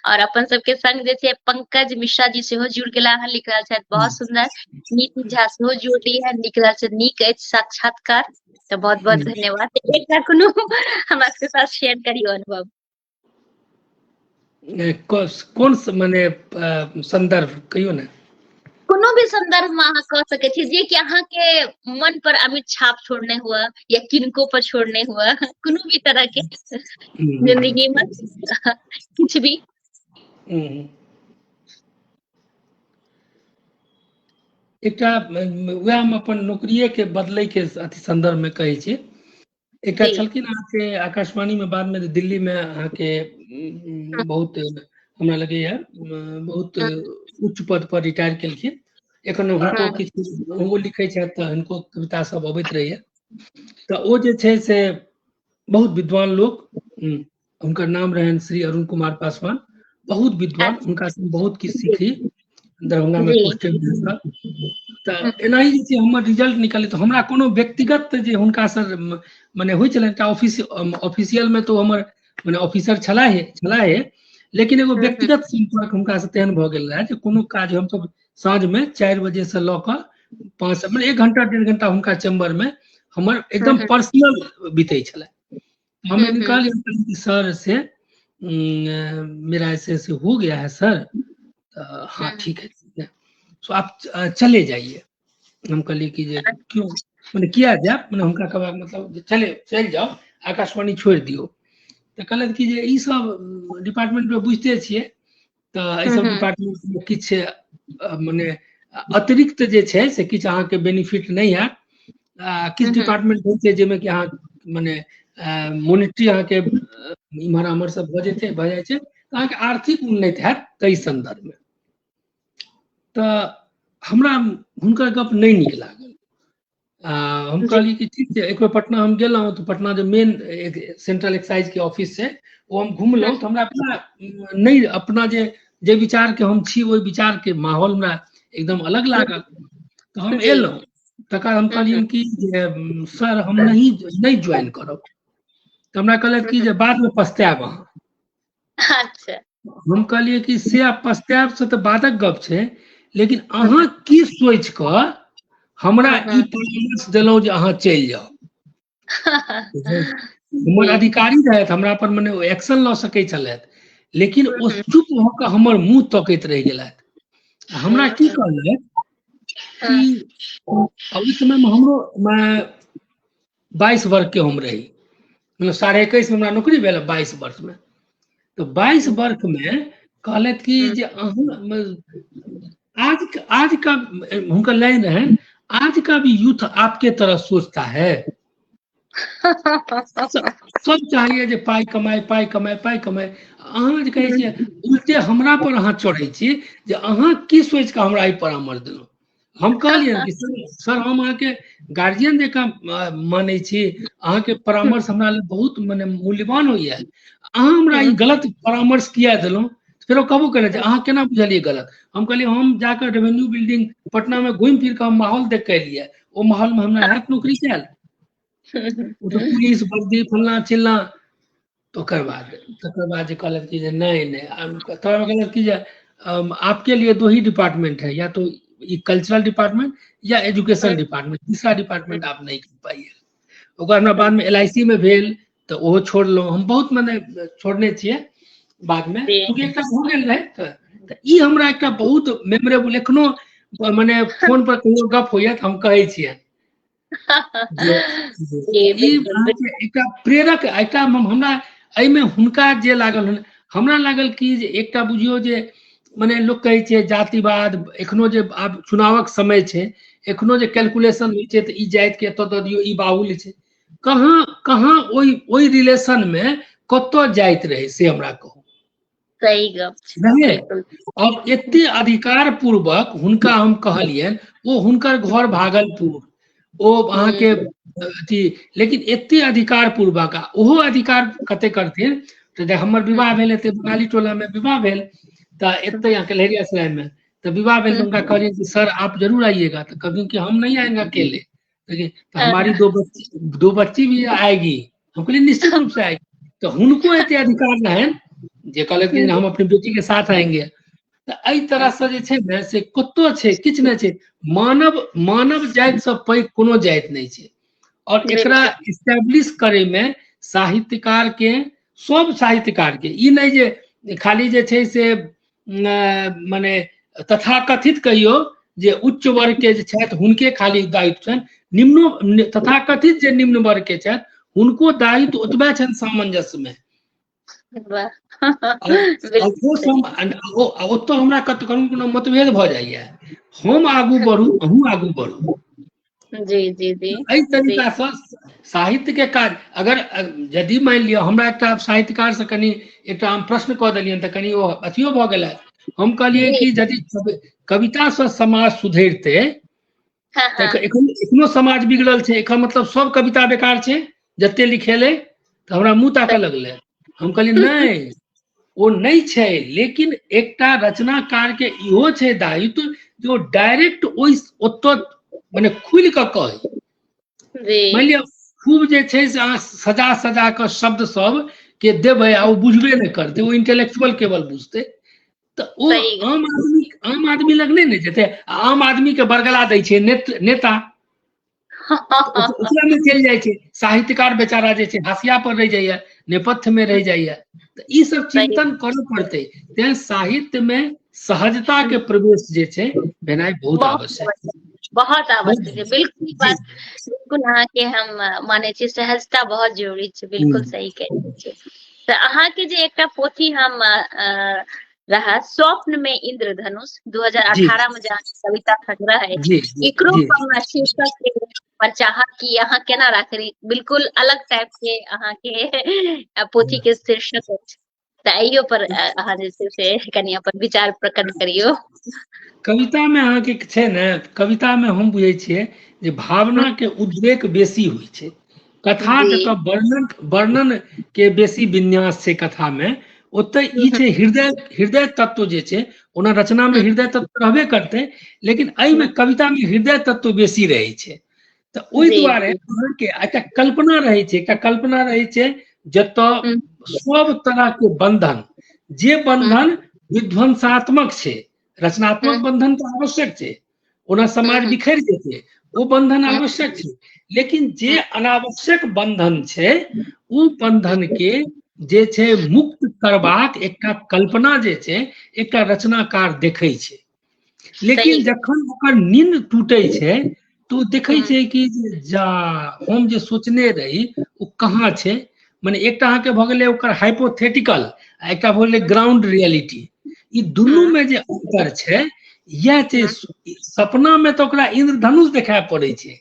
और अपन सबके संग जे छै पंकज मिश्रा जी सेहो जुड़ गेला हन, लिख रहल छथि बहुत सुंदर। नीति झा सेहो जुड़ली है, लिख रहल छै नीक अछि साक्षात्कार। तो बहुत बहुत धन्यवाद। एकटा कोनो हमरा के साथ शेयर करियो अनुभव। कौन माने संदर्भ कहियो ना। कोनो भी संदर्भ में अहाँ कह सके छी जे कि अहाँ के मन पर अमिट छाप छोड़ने हुआ या किनको पर छोड़ने हुआ, कोनो भी तरह के जिंदगी में कुछ भी। एकटा वह हम अपन नौकरिये के बदले के अथी संदर्भ में कहे छी। एकटा छलखिन अहाँ के आकाशवाणी में, बाद में दिल्ली में अहाँ के बहुत हमरा लगे बहुत उच्च पद पर रिटायर केलखिन। एखन हुनको किछु लिखे छथि तऽ हुनको कविता सब अबैत रहैया। तऽ ओ जे छै से बहुत विद्वान लोग, हुनकर नाम रहन श्री अरुण कुमार पासवान, बहुत विद्वान, हुनका से बहुत किछु सीखी दरभंगा में पोस्टिंग भेल। तऽ एनाही जे हमर रिजल्ट निकले तऽ हमरा कोनो व्यक्तिगत जे हुनका सर माने होइ छलै एकटा ऑफिशियल में तो हमर माने ऑफिसर छलाहे, लेकिन एगो व्यक्तिगत संपर्क हुनका से तेहन भऽ गेल रहे जे कोनो काज हम सब साँझ में 4 बजे से लऽ कऽ 5 मतलब 1 घंटा 1.5 घंटा हुनका चैम्बर में हमर एकदम पर्सनल बीते छले। हम निकाल सर से मेरा ऐसे हो गया है सर, हाँ ठीक है तो आप चले जाइए। हम कहलिए कि जे क्यों, मैंने किया जाए, मैंने उनका कहा मतलब चल जाओ, आकाशवाणी छोड़ दियो। तो कहलत कि जे ई सब डिपार्टमेंट में बुझते छिए, तो ई सब डिपार्टमेंट में किछ माने अतिरिक्त जे छै से किछ अहाँ के बेनिफिट नहीं है। किछ डिपार्टमेंट होइ छै जेमे कि अहाँ माने मॉनिटरी अहाँ के इम्हर आम्हर सब भऽ जाइ छै, अहाँ के आर्थिक उन्नति हैत तै संदर्भ में। तो हमरा हुनकर गप नहीं नीक लागल। हम कहलिए कि ठीक है, एक बार पटना हम गेलहुँ तो पटना जो मेन सेंट्रल एक्साइज के ऑफिस से वो हम घुमलहुँ तो हमरा नहीं अपना जे विचार के हम छी ओहि विचार के माहौल में एकदम अलग लागल। तो हम एलहुँ, तकर हम कहलियन कि सर हम नहीं ज्वाइन करब। तो हमरा कहलक कि जे बाद में पछतायब अहाँ। अच्छा। हम कहलिए कि से पछतायब से तो बादक गप छै, लेकिन अहाँ की सोच कऽ हमरा ई परामर्श देलहुँ जे अहाँ चलि जाओ। हमर अधिकारी रहत, हमरा पर मने एक्शन लऽ सकै छलथि, लेकिन ओ चुप भऽ कऽ हमर मुंह तकैत रहि गेलथि। हमरा की कहलथि कि उस समय में हमरो 22 वर्ष के हम रही, मतलब 21.5 में हमरा नौकरी भेल 22 वर्ष में। तो 22 वर्ष में कहलथि कि जे आज का उनका लाइन है, आज का भी यूथ आपके तरह सोचता है। सब चाहिए जे पाई कमाए अहाँ जे कहै छियै उल्टे हमरा पर अहाँ चढ़ै छी जे अहाँ की सोच के हमरा ई परामर्श देलहुँ। हम कहलियन कि सर हम अहाँ के गार्जियन जकाँ मानै छी, अहाँ के परामर्श हमरा लिए बहुत माने मूल्यवान होइए, अहाँ हमरा ई गलत परामर्श किया देलहुँ। फिर वो कहबो करे अहाँ केना बुझलिए गलत। हम कहलिए हम जाकर रेवेन्यू बिल्डिंग पटना में घूम फिर के हम माहौल देख के एलिए, वो माहौल में हमरा हैत नौकरी कैल। वो तो पुलिस वर्दी फलना चिल्ला। तो तकर बाद जे कहलक कि जे नहीं तब कहलक कि जे आपके लिए 2 ही डिपार्टमेंट है, या तो ये कल्चरल डिपार्टमेंट या एजुकेशन डिपार्टमेंट, तीसरा डिपार्टमेंट आप नहीं कर पाइए। ओकर बाद में LIC में भेल तो वो छोड़लहुँ। हम बहुत मने छोड़ने छिए बाद में, क्योंकि एकटा हो गेल रहे। तो ई हमरा एकटा बहुत मेमोरेबल, एखनो मने फोन पर कहियो गप होइए तो हम कहै छिए एकटा प्रेरक, एकटा हमरा एहिमे हुनका जे लागल, हमरा लागल कि जे एकटा बुझियो जे मने लोग कहै छै जातिवाद, एखनो जे आब चुनावक समय छै, एखनो जे कैलकुलेशन होइ छै तऽ ई जाति के एतऽ दऽ दियौ, ई बाहुल्य छै, कहाँ ओइ रिलेशन में कतऽ जाइत रहे से हमरा कहू। सही गप। अब एते अधिकार पूर्वक हुनका हम कहलियन, वो हुनकर घर भागलपुर, ओ अहाँ के अथी, लेकिन एते अधिकार पूर्वक ओहो अधिकार कते करथिन। तो हमर विवाह भेल एते बंगाली टोला में विवाह भेल, तो एते यहाँ के लहेरियासराय में तो विवाह भेल। तो उनका कहलिए कि सर आप जरूर आइएगा, तो कभी कि हम नहीं आएंगे अकेले, तो हमारी 2 बच्ची भी आएगी। हम कहलिए निश्चित रूप से आएगी। तो उनको एते अधिकार रहन जे कहलक कि हम अपनी बेटी के साथ आएंगे। तो एहि तरह से जे छै ने से कतो छै, किछ नहि छै, मानव जाति से पैघ कोनो जाति नहीं छै। और एकरा इस्टेब्लिश करे में साहित्यकार के सब साहित्यकार के ई नहीं जे खाली जे छै से माने तथाकथित कहियो जे उच्च वर्ग के जे छथि हुनके खाली दायित्व छनि, निम्नो तथाकथित जे निम्न वर्ग के छथि हुनको दायित्व ओतबे छनि सामंजस्य में। ओतो हमरा कोनो मतभेद भ जाइए, हम आगू बढ़ू अहूँ आगू बढ़ू। जी जी जी एहि तरीका से साहित्य के काज अगर यदि मान लियो हमरा एकटा साहित्यकार से कनी एकटा हम प्रश्न क देलियन त कनी ओ अथियो भ गेलै, हम कहलिए कि यदि कविता से समाज सुधरते त एखनो समाज बिगड़ल छै, एकर मतलब सब कविता बेकार छै जते लिखेले, त हमरा मुंह ताकऽ लगले। हम कहलिए नहीं ओ नहीं छै, लेकिन एकटा रचनाकार के इहो छै दायित्व जो डायरेक्ट ओतो माने खुल के कहे। मान लिया खूब जे छै से सजा सजा के शब्द सब के देबे आ ओ बुझबे नहीं करते, वो इंटेलेक्चुअल केवल बुझते, तो वो आम आदमी लग नहीं जेते। आम आदमी के बरगला दै छै नेता, ओकरा में चल जाय छै, साहित्यकार बेचारा जे छै हाशिया पर रह जाइए, नेपथ्य में रह जाइए। तो ई सब चिंतन करे पड़ते, ते साहित्य में सहजता के प्रवेश जे छै भेनाइ बहुत आवश्यक है, बहुत आवश्यक है। बिल्कुल बात बिल्कुल अहाँ के हम माने छी, सहजता बहुत जरूरी छै, बिल्कुल सही कहै छी। तो अहाँ के जे एकटा पोथी हम रहा स्वप्न में इंद्रधनुष 2018 में जहाँ कविता संग्रह है, एकरो हम शीर्षक के पर चाहत कि अहाँ केना राखली, बिल्कुल अलग टाइप के अहाँ के पोथी के शीर्षक है, तो अइयो पर अहाँ जे से कनी अपन विचार प्रकट करियो। कविता में अहाँ के छै ने, कविता में हम बुझे छिए जे भावना के उद्रेक बेसी हुई छै, कथा जतऽ वर्णन के बेसी विन्यास छै कथा में, ओतऽ ई छै हृदय तत्व जे छै, ओना रचना में हृदय तत्व रहबे करते, लेकिन एहि में कविता में हृदय तत्व बेसी रहे छै। तो ओहि दुआरे अहाँ के एकटा कल्पना रहे छै, एकटा कल्पना रहे छै जतऽ सब तरह के बंधन, जे बंधन विध्वंसात्मक छै, रचनात्मक बंधन तो आवश्यक छै, ओना समाज बिखर जेते, वो बंधन आवश्यक छै, लेकिन जे अनावश्यक बंधन छै उ बंधन के जे छै मुक्त करबाक एकटा कल्पना जे छै एकटा रचनाकार देखै छै। लेकिन जखन ओकर नींद टूटे छै तो देखे छै कि जा हम जे सोचने रही वो कहाँ छै, माने एकटा अहाँ के भ गेलै ओकर हाइपोथेटिकल, एकटा भ गेलै ग्राउंड रियलिटी। ई दुनू में जे अंतर छै यह छै, सपना में तो ओकरा इंद्रधनुष देखाय पड़े छै,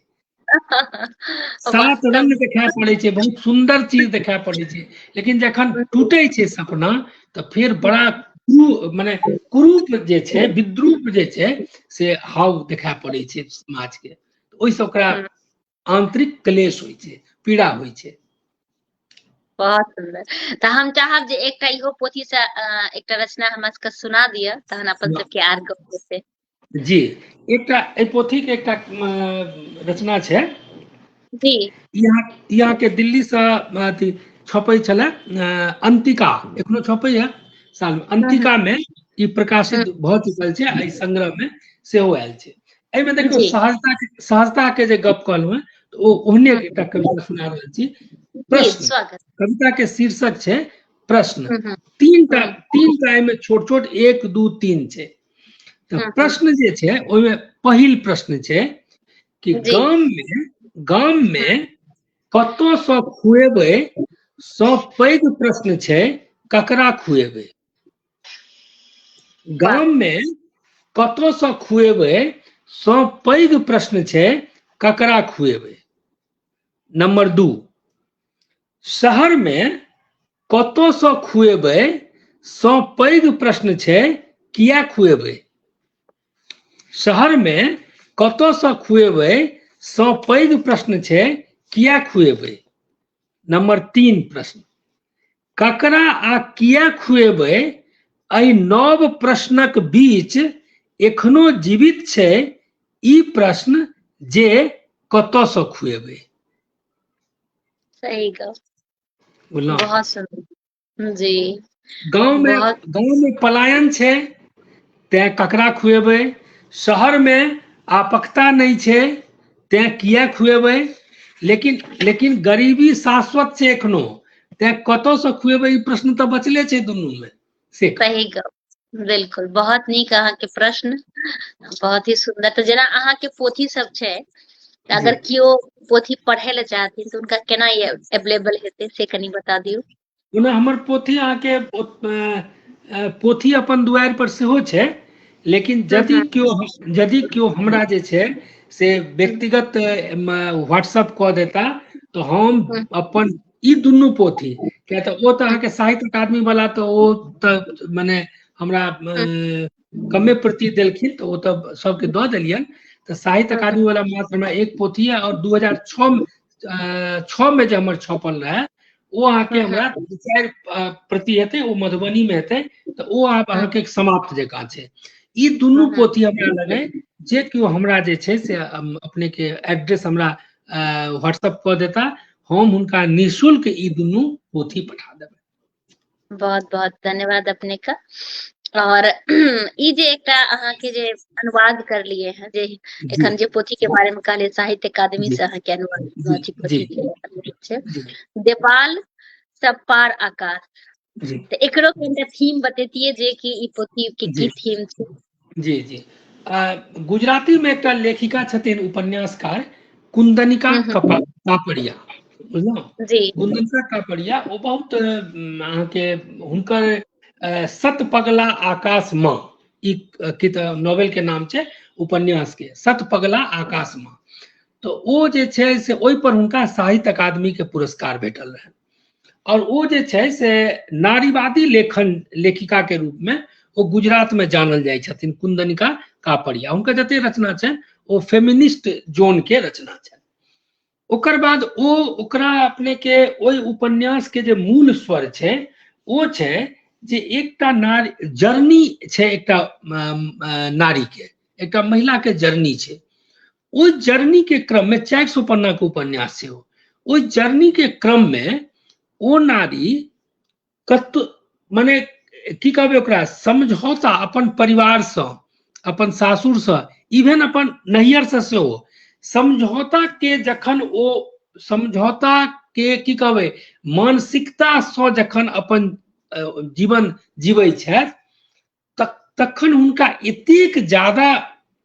7 रंग देखाय पड़े छै, बहुत सुंदर चीज देखाय पड़े छै, लेकिन जखन टूटे छै सपना तो फिर बड़ा माने कुरूप जे छै, विद्रूप जे छै से हाव देखाय पड़े छै समाज के, ओइसे ओकरा आंतरिक क्लेश होइ छै, पीड़ा होइ छै। बहुत सुंदर। तो हम चाहब जे एकटा इहो पोथी से एकटा रचना हमरा सबके सुना दिया, तहन अपन सबके आर गप से। जी, एकटा ए पोथी के एकटा रचना छै जी, यहाँ के दिल्ली से अथी छपै छले, अंतिका, एखनो छपै है साल में, अंतिका में ई प्रकाशित भ चुकल छै, एहि संग्रह में सेहो आयल छै। एहि में देखियो सहजता के जे गप कहलहुँ हैं, तो ओ ओहने एकटा कविता सुना रहल छी। प्रश्न, कविता के शीर्षक छै प्रश्न, तीनटा एहिमे छोट छोट 1 2 3 छै। तो प्रश्न जे छै ओहिमे पहिल प्रश्न छै कि गाम में कतौ सँ खुएबै, सब पैघ प्रश्न छै ककरा खुएबै। गाम में कतौ सँ खुएबै, सब पैघ प्रश्न छै ककरा खुएबै। नंबर 2, शहर में कतौ सँ खुएबै, सब पैघ प्रश्न छै किया खुएबै। शहर में कतौ सँ खुएबै, सब पैघ प्रश्न छै किया खुएबै। नंबर 3 प्रश्न, ककरा आ किया खुएबै, एहि नव प्रश्नक बीच एखनो जीवित छै ई प्रश्न जे कतौ सँ खुएबै। सही गप, बहुत सुंदर जी। गांव में पलायन छै तैं ककरा खुएबै, शहर में आपकता नहीं छै तैं किया खुएबै, लेकिन लेकिन गरीबी शाश्वत छै एखनो, ते कतौ से खुएबै, ई प्रश्न तऽ बचले छै दुनू में से। सही गप, बिल्कुल बहुत नीक अहाँ के प्रश्न, बहुत ही सुंदर। तो जेना अहाँ के पोथी सब छै, अगर कियो पोथी पढ़े ले चाहथिन तो उनका केना अवेलेबल हेतै से कनी बता दियौ। ओना हमर पोथी अहाँ के पोथी अपन दुआरि पर सेहो छै, लेकिन यदि क्यों हमरा जे छै से व्यक्तिगत व्हाट्सएप कऽ देता तो हम अपन ई दुनू पोथी, किया तऽ ओ तऽ अहाँके साहित्य अकादमी वाला तऽ ओ तऽ मने हमरा कमे प्रति देलखिन, तऽ ओ तऽ सबके दऽ देलियन। तऽ साहित्य अकादमी वाला मात्र हमरा एक पोथी है, और 2006 में जे हमर छपल रहे ओ अहाँके हमरा 2-4 प्रति हेतै, ओ मधुबनी में हेतै, तऽ ओ आब अहाँके समाप्त जकाँ छै। ई दुनू पोथी हमरा लगे जे केओ हमरा जे छै से अपने के एड्रेस हमरा व्हाट्सएप कऽ देता, हम हुनका निःशुल्क ई दुनू पोथी पठा देबै। बहुत बहुत धन्यवाद अपने का। और ई जे एकटा अहाँ के जे अनुवाद कर लिए हैं, जे एखन जे पोथी के बारे में कहले साहित्य अकादमी से अहाँ के अनुवाद अथी पोथी के अनुवाद छै, देवाल सब पार आकाश, तो एकरो के थीम बतेतिए जे कि ई पोथी के की थीम छै। जी जी, गुजराती में एकटा लेखिका छथिन उपन्यासकार कुंदनिका कापड़िया, बुझलहुँ जी कुंदनिका कापड़िया, ओ बहुत अहाँके हुनकर सत पगला आकाश माँ, ई नॉवेल के नाम छै, उपन्यास के सत पगला आकाश माँ। तो ओ जे छै से ओहि पर हुनका साहित्य अकादमी के पुरस्कार भेटल रहे, और ओ जे छै से नारीवादी लेखिका के रूप में ओ गुजरात में जानल जाइ छथिन, कुंदनिका कापड़िया। हुनकर जते रचना छै ओ फेमिनिस्ट जोन के रचना छै। ओकर बाद ओकरा अपने के ओहि उपन्यास के जे मूल स्वर छै ओ छै जे एकटा नारी जर्नी छै, एकटा नारी के, एकटा महिला के जर्नी छै। ओहि जर्नी के क्रम में 400 पन्ना के उपन्यास छै, ओहि जर्नी के क्रम में ओ नारी कत मने की कहबे ओकरा, समझौता अपन परिवार से, अपन सासुर से, इवन अपन नैहर से सेहो समझौता के, जखन ओ समझौता के की कहबे मानसिकता से जखन अपन जीवन जीवै छथि, तखन हुनका एतेक ज्यादा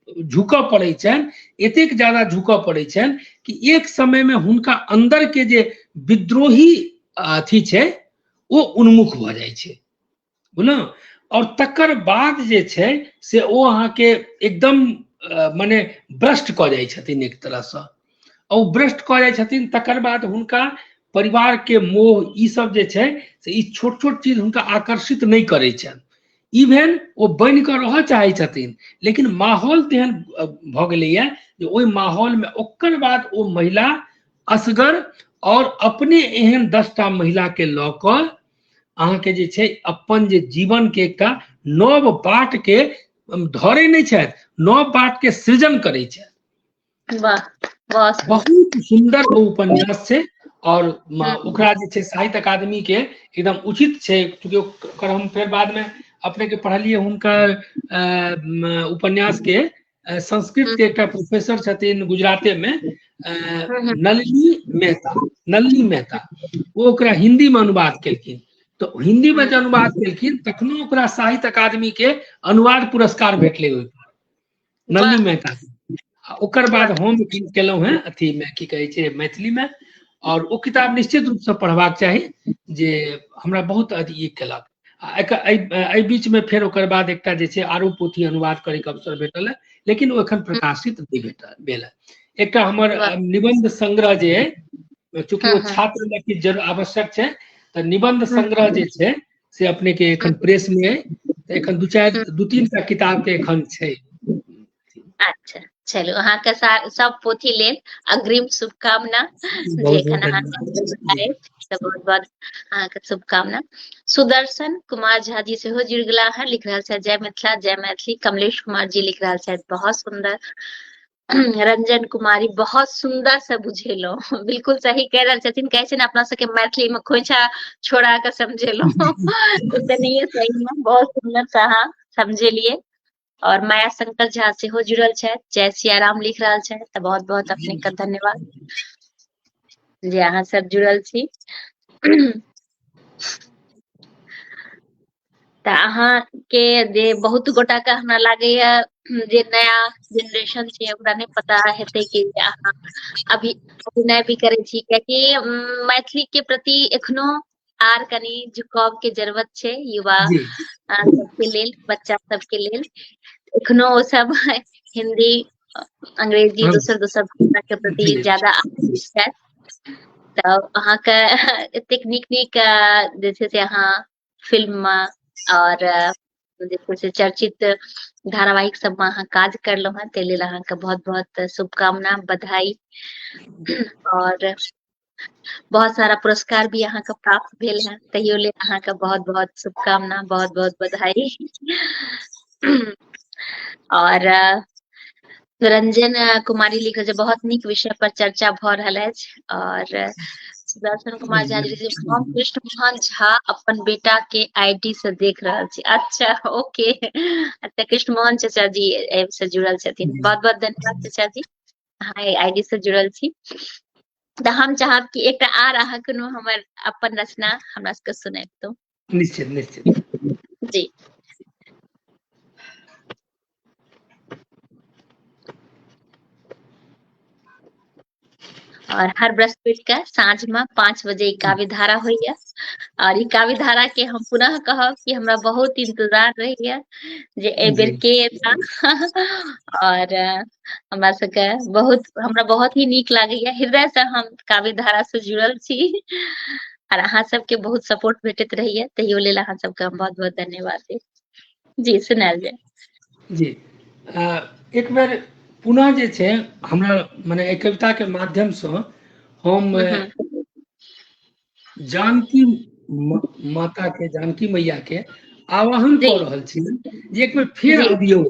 झुकऽ पड़ै छनि, एतेक ज्यादा झुकऽ पड़ै छनि कि एक समय में हुनका अंदर के जे विद्रोही अथी छै ओ उन्मुख भऽ जाइ छै, बुझलहुँ। और तकर बाद जे छै से ओ अहाँके एकदम मने भ्रष्ट कऽ जाइ छथिन एक तरहसँ, और भ्रष्ट कऽ जाइ छथिन। तकर बाद हुनका परिवार के मोह ई सब जे छै से ई छोट छोट चीज हुनका आकर्षित नहीं करै छनि, इवन ओ बनि कऽ रहऽ चाहै छथिन, लेकिन माहौल तेहन भऽ गेलैया जे ओहि माहौल में ओकर बाद ओ महिला असगर और अपने एहन 10टा महिला के लऽ कऽ अहाँके जे छै अपन जे जीवन के एकटा नव बाट के धरै नहीं छथि, नव बाट के सृजन करै छथि। बहुत सुंदर ओ उपन्यास छै, और ओकरा जे छै साहित्य अकादमी के एकदम उचित छै, क्योंकि ओकर हम फेर बाद में अपने के पढ़लिए, हुनकर उपन्यास के संस्कृत के एकटा प्रोफेसर छथिन गुजराते में, नलिनी मेहता, वो ओकरा हिंदी में अनुवाद केलखिन। तो हिंदी में जे अनुवाद केलखिन तखनो ओकरा साहित्य अकादमी के अनुवाद पुरस्कार भेटलै ओहि पर, नलिनी मेहता। ओकर बाद हम केलहुँ हैं अथी में की कहै छै मैथिली में, और ओ किताब निश्चित रूप से पढ़बाक चाही, जे हमरा बहुत अथी केलक। एहि बीच में फेर ओकर बाद एकटा जे छै आरो पोथी अनुवाद करे के अवसर भेटल है, लेकिन ओ एखन प्रकाशित नहीं भेल है। एकटा हमर निबंध संग्रह जे है, चूंकि वो छात्र में की जरूर आवश्यक छै, तो निबंध संग्रह जे छै से अपने के एखन प्रेस में है, तो एखन 2-3 टा किताब के एखन छै। अच्छा, चलू अहाँ के सब पोथी लेल अग्रिम शुभकामना, जे एखन अहाँ बहुत बहुत अहाँ के शुभकामना। सुदर्शन कुमार झा जी सेहो जुड़ गेला है, लिख रहा है जय मिथिला जय मैथिली। कमलेश कुमार जी लिख रहा है बहुत सुंदर। रंजन कुमारी बहुत सुंदर से बुझेलो, बिल्कुल सही कह रहल छथिन, कहै छै ने अपना सबके मैथिली में खोइछा छोड़ा के समझेलो तो नहीं सही में बहुत सुंदर से अहाँ समझेलिए। और माया शंकर झा सेहो जुड़ल छथि, जय सिया राम लिख रहल छथि, तऽ बहुत बहुत अपने के धन्यवाद। जे अहाँ सब जुड़ल छी। तऽ अहाँ के जे बहुत गोटा के हमरा लागैया जे नया जनरेशन छै ओकरा नहीं पता हेतै कि अहाँ अभी अभिनय भी करै छी, कियाकि मैथिली के प्रति एखनो आर कनी झुकाव के जरूरत छै युवा जी सबके लेल, बच्चा सबके लेल। एखनो ओ सब हिंदी अंग्रेजी हाँ दोसर दोसर भाषा के प्रति जी ज्यादा आकर्षित छथि। तऽ अहाँके एतेक नीक नीक जे छै से अहाँ फिल्म और जे छै से चर्चित धारावाहिक सबमे अहाँ काज करलहुँ हेँ, ताहि लेल अहाँके बहुत बहुत शुभकामना, बधाई। और बहुत सारा पुरस्कार भी अहाँके प्राप्त भेल है, तहियो लेल अहाँके बहुत बहुत शुभकामना, बहुत बहुत बधाई। और रंजन कुमारी लिखल छै बहुत नीक विषय पर चर्चा भऽ रहल अछि। और सुदर्शन कुमार झा जी हम कृष्ण मोहन झा अपन बेटा के आईडी से देख रहल छी। अच्छा ओके, अच्छा कृष्ण मोहन चाचा जी एहि से जुड़ल छथिन, बहुत बहुत धन्यवाद चाचा जी, अहाँ आईडी से जुड़ल छी। तऽ हम चाहब कि एकटा आर अहाँ कोनो हमर अपन रचना हमरा सबके सुनैबतौं। निश्चित निश्चित। जी और हर बृहस्पति के साँझ में 5 बजे ई काव्य धारा होइया। और ई काव्य धारा के हम पुनः कहब कि हमरा बहुत इंतजार रहैया जे एहि बेर जी के एता। और हमरा बहुत ही नीक लागैया, हृदय से हम काव्य धारा से जुड़ल छी। और अहाँ सबके बहुत सपोर्ट भेटैत रहैया, तहियो लेल अहाँ सबके हम बहुत बहुत धन्यवाद देब। जी सुनायल जाय। जी एक बेर पुनः जे छै हमरा मने एहि कविता के माध्यम से हम जानकी माता के, जानकी मैया के आवाहन जी कऽ रहल छी जे एक बेर फेर जी अबियौ।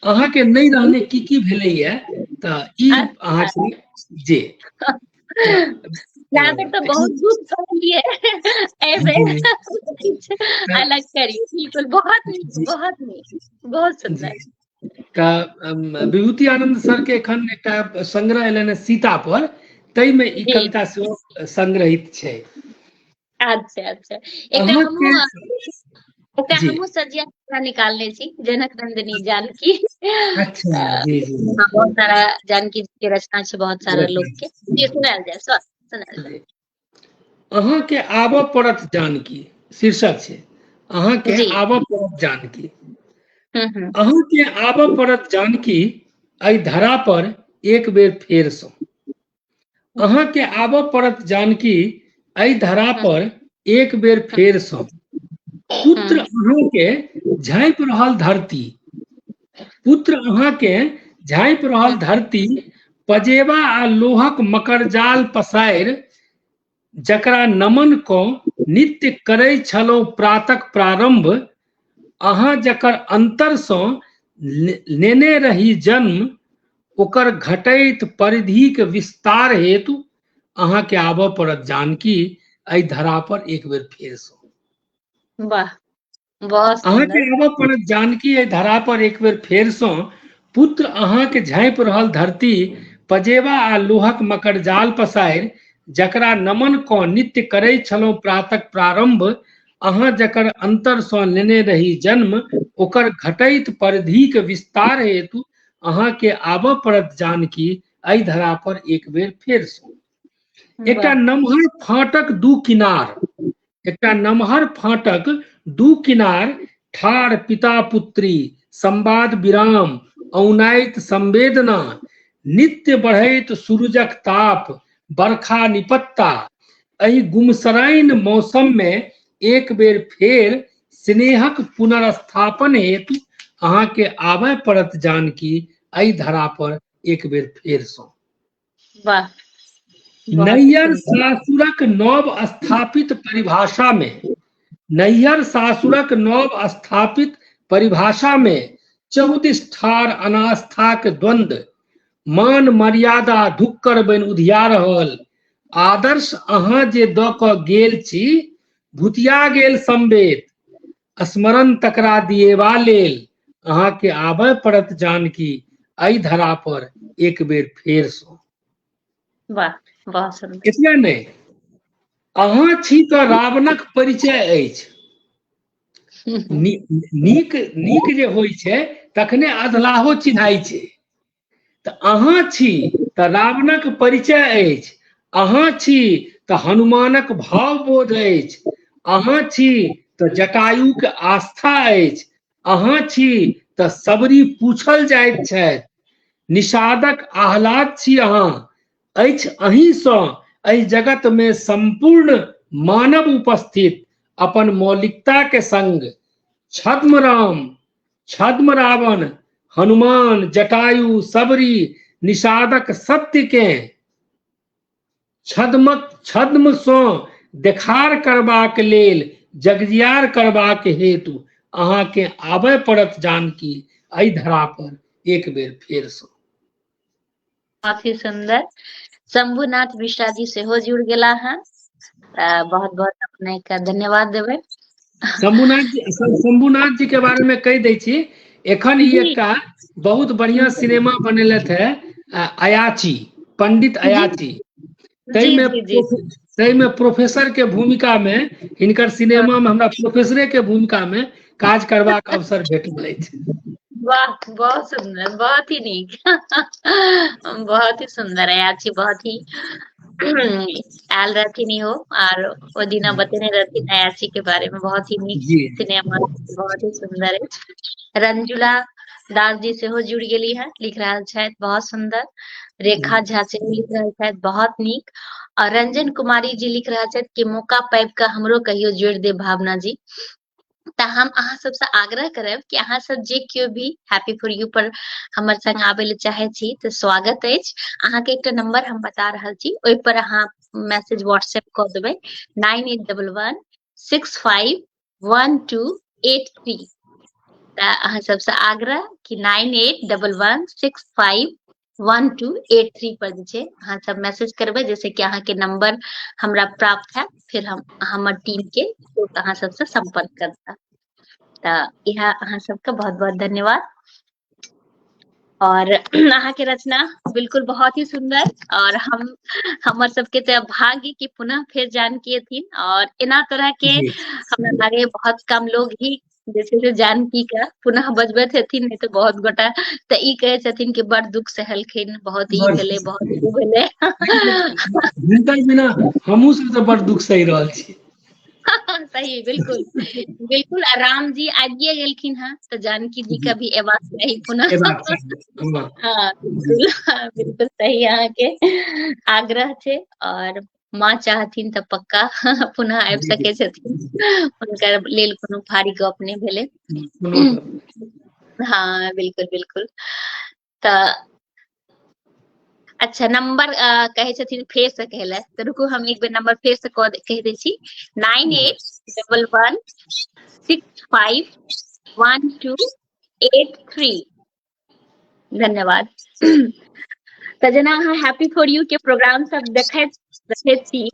अहाँके नहि रहने की भेलैया तऽ ई अच्छा अहाँके जी यहाँ तक तो बहुत कुछ कहलिए जी अलग करिए, बिल्कुल बहुत नीक, जी बहुत नीक, बहुत जी सुंदर। विभूति आनंद सर के एखन एकटा संग्रह एलनि हैं सीता पर, ताहिमे ई जी कविता सेहो संग्रहित छै। अच्छा अच्छा, अहाँके एकटा जी हमहूँ सजिया निकालने छी, जनक नंदिनी जानकी। अच्छा जी जी बहुत सारा जानकी जी के रचना छै, बहुत सारा लोग के। जी सुनायल जाय, सुनायल जाय। जी अहाँके आबऽ पड़त जानकी शीर्षक छै, अहाँके जी आबऽ पड़त जानकी। हम्म। अहाँके आबऽ पड़त जानकी एहि धरा पर एक बेर फेरसँ। अहाँके आबऽ पड़त जानकी एहि धरा पर एक बेर फेरसँ। पुत्र अहाँके झाँपि रहल धरती, पुत्र अहाँके झाँपि रहल धरती, पजेबा आ लोहक मकरजाल पसारि, जकरा नमन कऽ नित्य करै छलहुँ प्रातक प्रारंभ, अहाँ जकर अंतरसँ लेने रही जन्म, ओकर घटैत परिधिक विस्तार हेतु अहाँके आबऽ पड़त जानकी एहि धरा पर एक बेर फेरसँ। वाह, बहुत अहाँके सुंदर। आबऽ पड़त जानकी एहि धरा पर एक बेर फेरसँ। पुत्र अहाँके झाँपि रहल धरती, पजेबा आ लोहक मकरजाल पसारि, जकरा नमन कऽ नित्य करै छलहुँ प्रातक प्रारंभ, अहाँ जकर अंतरसँ लेने रही जन्म, ओकर घटैत परिधिक विस्तार हेतु अहाँके आबऽ पड़त जानकी एहि धरा पर एक बेर फेरसँ। एकटा वाह नमहर फाँटक दू किनार, एकटा नमहर फाँटक दू किनार, ठाढ़ पिता पुत्री संवाद विराम, औनाइत संवेदना, नित्य बढ़ैत सूरजक ताप, बरखा निपत्ता, एहि गुमसराइन मौसम में एक बेर फेर स्नेहक पुनर्स्थापन हेतु अहाँके आबय पड़त जानकी एहि धरा पर एक बेर फेरसँ। वाह, बहुत ही नैयर सुंदर। सासुरक नव स्थापित परिभाषा में, नैहर सासुरक नव स्थापित परिभाषा में, चहुदिस ठाढ़ अनास्थाक द्वंद्व, मान मर्यादा धुक्कर बनि उधिया रहल, आदर्श अहाँ जे दऽ कऽ गेल छी, भुतिया गेल संवेद, स्मरण तकरा दिएबा लेल अहाँके आबय पड़त जानकी एहि धरा पर एक बेर फेरसँ। वाह, बहुत सुंदर। एतबे नहीं, अहाँ छी तऽ रावणक परिचय अछि। नीक नीक जे होइ छै तखने अधलाहो चिन्हाइ छै। तऽ अहाँ छी तऽ रावणक परिचय अछि, अहाँ छी तऽ हनुमानक भाव बोध अछि, अहाँ छी तऽ जटायुके आस्था अछि, अहाँ छी तऽ सबरी पूछल जाइत छथि, निषादक आह्लाद छी अहाँ, अछि अहींसँ एहि जगत में संपूर्ण मानव उपस्थित अपन मौलिकता के संग। छद्म राम, छद्म रावण, हनुमान, जटायु, सबरी, निषादक सत्य के छद्म सँ देखार करबाक लेल, जगजियार करबाक हेतु अहाँके आबय पड़त जानकी एहि धरा पर एक बेर फेर सँ। बहुत ही सुंदर। शंभुनाथ मिश्रा जी सेहो जुड़ गेला हैं, बहुत बहुत अपने का धन्यवाद देबै। शंभुनाथ जी के बारे में कह दै छी, एखन ई जी एकटा बहुत बढ़िया सिनेमा बनेलथि है अयाची, पंडित जी अयाची, जी जी जी। ताहिमे प्रोफेसर के भूमिका में, हिनकर हाँ, सिनेमा में हमरा प्रोफेसरे के भूमिका में काज करबाक अवसर भेटल अछि। वाह बहुत सुंदर, बहुत ही नीक। बहुत ही सुंदर है अच्छी, बहुत ही आयल रहथिन इहो, और ओ दिना बतेने रहथिन अयाची के बारे में, बहुत ही नीक जी सिनेमा, बहुत ही सुंदर है। रंजुला दास जी सेहो जुड़ गेली है, लिख रहल छथि बहुत सुंदर। रेखा झा सेहो लिख रहल छथि बहुत नीक। और रंजन कुमारी जी लिख रहल छथि कि मौका पाबि कऽ हमरो कहियो जोड़ि देब भावना जी। तऽ हम अहाँ सबसे आग्रह करब कि अहाँ सब जे केओ भी हैप्पी फॉर यू पर हमर संग आबै ले चाहे छी तऽ स्वागत अछि। अहाँके एकटा नंबर हम बता रहल छी, ओहि पर अहाँ मैसेज व्हाट्सएप कऽ देबै 9811651283। तऽ अहाँ सबसे आग्रह कि 9811651283 पर जे छै अहाँ सब मैसेज करबै, जैसे कि अहाँके नंबर हमरा प्राप्त है, फिर हम हमर टीम के अहाँ सबसे संपर्क करता। तऽ इह अहाँ सबके बहुत बहुत धन्यवाद। और अहाँ के रचना बिल्कुल बहुत ही सुंदर, और हमर सबके तऽ भाग्य कि पुनः फेर जानकी एथिन, और एना तरह के जी हमरा लागे बहुत कम लोग ही जैसे से जानकी का पुनः बजबैत हेथिन, नहीं तो बहुत गोटा तऽ ई कहे छथिन कि बड़ दुख सहलखिन, बहुत ई भेलै, बहुत ओ भेलै। हिनकर बिना हमहूँ सब तऽ बड़ दुख सहि रहल छी। सही, बिल्कुल बिल्कुल। राम जी आबिए गेलखिन हैं तो जानकी जी का भी एबाक चाही पुनः। एबाक चाही। हाँ। हाँ बिल्कुल, बिल्कुल सही अहाँ के आग्रह छै, और माँ चाहथिन तऽ पक्का पुनः आबि जी जी। सकै छथिन, हुनकर लेल कोनो भारी गप नहि भेलै। कोनो गप नहीं। हाँ बिल्कुल बिल्कुल। तऽ अच्छा नंबर कहे छथिन फेर से कहले, तो रुकू हम एक बेर नंबर फेर से कह दै छी 9811651283। धन्यवाद। तऽ जेना अहाँ हैप्पी फॉर यू के प्रोग्राम सब देखैत छी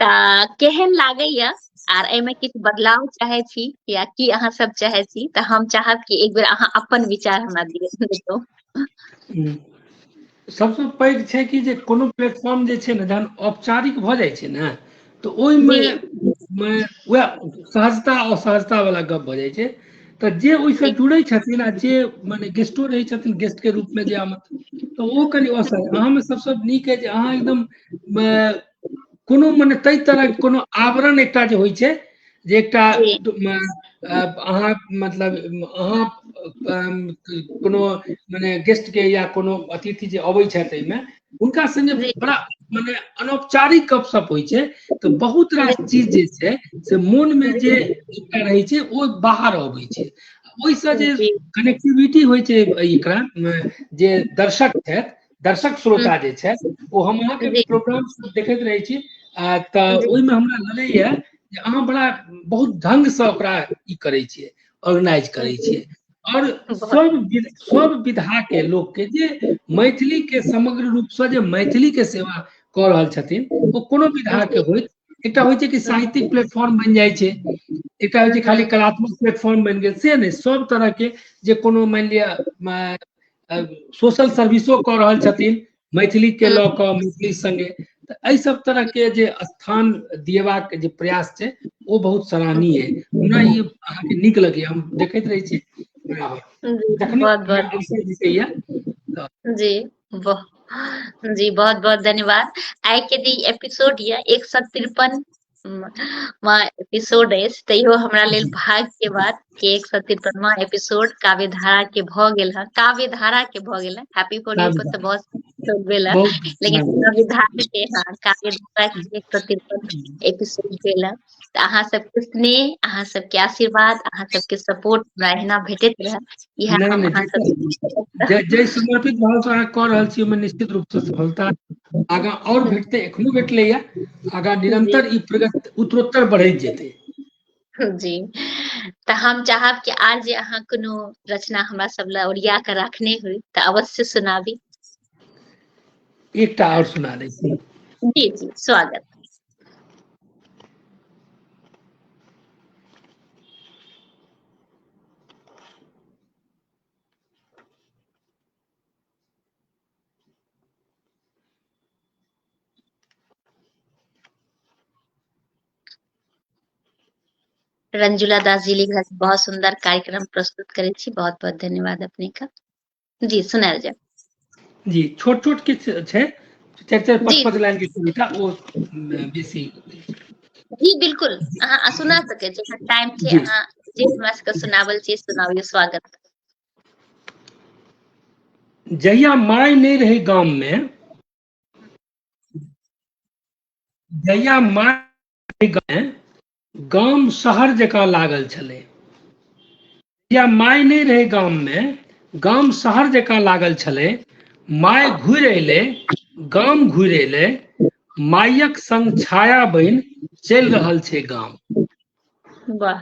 तऽ केहन लागैया, आर एहिमे किछु बदलाव चाहे छी या की अहाँ सब चाहे छी, तऽ हम चाहब कि एक बेर अहाँ अपन विचार हमरा दियौ। सबसे पैघ छै कि जे कोनो प्लेटफॉर्म जे छै ने, जहन औपचारिक भऽ जाइ छै ने, तऽ ओहिमे जी वएह सहजता असहजता वाला गप भऽ जाइ छै। तऽ जे ओहिसँ जी जुड़ै छथिन आ जे मने गेस्टो रहै छथिन, गेस्ट के रूपमे जे तऽ ओ कनि असहज। अहाँमे सबसँ नीक अइ जे अहाँ एकदम कोनो मने ताहि तरह कोनो आवरण एकटा जे होइ छै, जे एकटा जी अहाँ मतलब अहाँ कोनो मने गेस्ट के या कोनो अतिथि जे अबै छथि एहिमे, हुनका संगे जी बड़ा मने अनौपचारिक गपशप होइ छै। तऽ बहुत जी रास चीज जे छै से मोन में जे जी एकटा रहै छै ओ बाहर अबै छै। ओहिसँ जे जी कनेक्टिविटी होइ छै एकरा जे दर्शक छथि, दर्शक श्रोता जे छथि, ओ हम अहाँके जी प्रोग्राम देखैत रहै छी, तऽ जी ओहिमे हमरा लगैया जे अहाँ बड़ा बहुत ढंग से ओकरा ई करै छियै, ऑर्गेनाइज करै छियै। और बहुत सब विधा के लोक के जे मैथिली के समग्र रूप से जे मैथिली के सेवा कऽ रहल छथिन, ओ कोनो विधा के जी होइत। एकटा होइ छै कि साहित्यिक प्लेटफॉर्म बनि जाइ छै, एकटा होइ छै खाली कलात्मक प्लेटफॉर्म बनि गेल, से नहि, सब तरह के जे कोनो मानि लिअ सोशल सर्विसो कऽ रहल छथिन मैथिली के लऽ कऽ, मैथिली संगे, तो एहि सब तरह के जे स्थान दिएबाक जे प्रयास छै ओ बहुत सराहनीय है। हमरा ई अहाँके नीक लगे, हम देखैत रहे छी बराबर जी जखने बहुत बहुत अवसर भेटैया तऽ जी जी बहुत बहुत धन्यवाद। आइ के दी एपिसोड या 153 एपिसोड अछि, तैयो हमरा लेल जी भाग्य के बात कि 153वां एपिसोड काव्य धारा के भ गेल है, काव्य धारा के भ गेल है। हैप्पी फॉर यू पर तो बहुत एपिसोड भेल है, बहुत लेकिन काव्य धारा के, हाँ काव्य धारा के 153 एपिसोड भेल है। तऽ अहाँ सबके स्नेह, अहाँ सबके आशीर्वाद, अहाँ सबके सपोर्ट हमरा एहिना भेटैत रहे, इएह नहीं हम नहीं अहाँ सब जय समर्पित भाव से अहाँ कऽ रहल छी ओहिमे निश्चित रूप से सफलता आगा और भेटते, एखनो भेटलैया, आगा जी निरंतर ई प्रगति उत्तरोत्तर बढ़ैत जेतै। जी तऽ हम चाहब कि आर जे अहाँ कोनो रचना हमरा सब लए ओरिया के राखने हुई तऽ अवश्य सुनाबी। एकटा और सुना दै छी। जी जी स्वागत। रंजुला दास जी लिखल बहुत सुंदर कार्यक्रम प्रस्तुत करे छी, बहुत बहुत धन्यवाद अपने का। जी सुनायल जाय। जी छोट छोट किछु छै, 4-4 जी 5-5 लाइन के कविता ओ बेसी। जी बिल्कुल अहाँ सुना सकै छी, अहाँ टाइम छै, जी अहाँ जे हमरा सबके सुनावल छी सुनाबियौ, स्वागत। जहिया माय नहीं रहे गाम में, जहिया माय नहीं रहे गाम में, गाम शहर जकाँ लागल छलै। जहिया माय नहीं रहे गाम में, गाम शहर जकाँ लागल छलै। माय घुरि अयलै, गाम घुरि अयलै, मायक संग छाया बनि चलि रहल छै गाम। वाह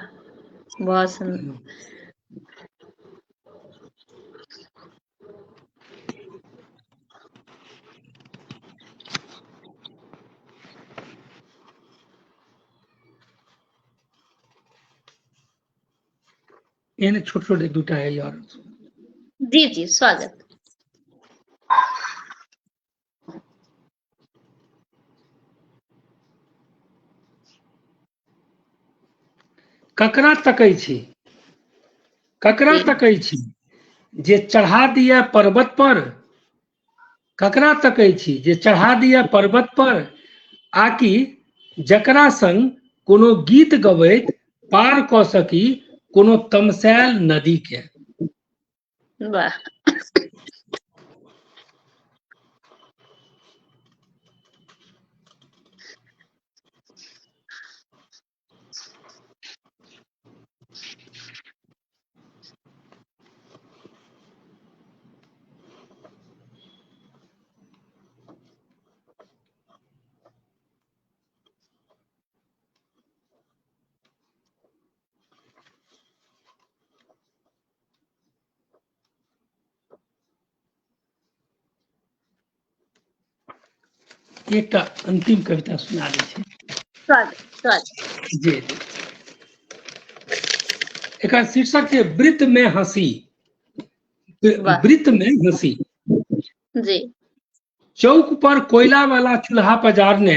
बहुत सुंदर। एहन छोट छोट 1-2टा है यार। जी जी स्वागत। ककरा तकै छी, ककरा जी तकै छी, जे चढ़ा दिया पर्वत पर। ककरा तकै छी जे चढ़ा दिया पर्वत पर, आकि जकरा संग कोनो गीत गबैत पार कऽ सकी कोनो तमसायल नदी के। वाह एकटा अंतिम कविता सुना दै छी। स्वागत स्वागत। जी एकर शीर्षक छै वृत्त में हंसी। वाह वृत्त में हंसी। जी चौक पर कोयला वाला चूल्हा पजारने,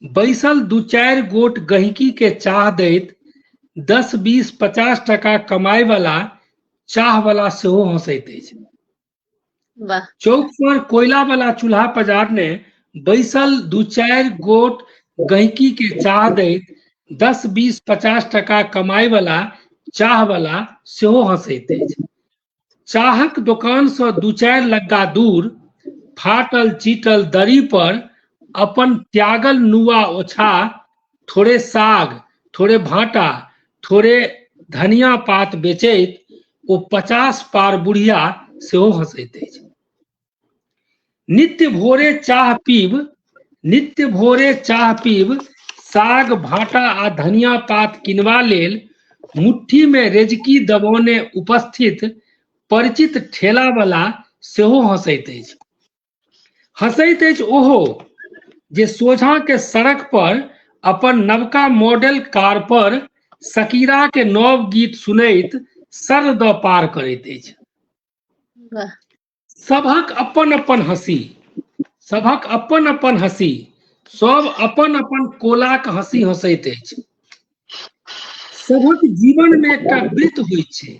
बैसल 2-4 गोट गहिकी के चाह दैत, 10-20-50 टका कमाई वाला चाह वाला सेहो हंसैत अछि। वाह चौक पर कोयला वाला चूल्हा पजारने, बैसल 2-4 गोट गहिकी के चाह दैत, 10-20-50 टका कमाई वाला चाह वाला सेहो हंसैत अछि। चाहक दोकान सँ 2-4 लग्गा दूर, फाटल चीटल दरी पर अपन त्यागल नुआ ओछा, थोड़े साग, थोड़े भाटा, थोड़े धनिया पात बेचैत ओ 50 पार बुढ़िया सेहो हंसैत अछि। नित्य भोरे चाह पीब, नित्य भोरे चाह पीब, साग भाटा आ धनिया पात किनबा लेल मुट्ठी में रेजकी दबौने उपस्थित परिचित ठेला वाला सेहो हंसैत अछि। हंसैत अछि ओहो जे सोझा के सड़क पर अपन नवका मॉडल कार पर शकीरा के नव गीत सुनैत सर दऽ पार करैत अछि। वाह सभक अपन अपन हंसी, सभक अपन अपन हंसी, सब अपन अपन कोलाक हंसी हंसैत अछि। सभक जीवन में एकटा वृत्त होइत छै,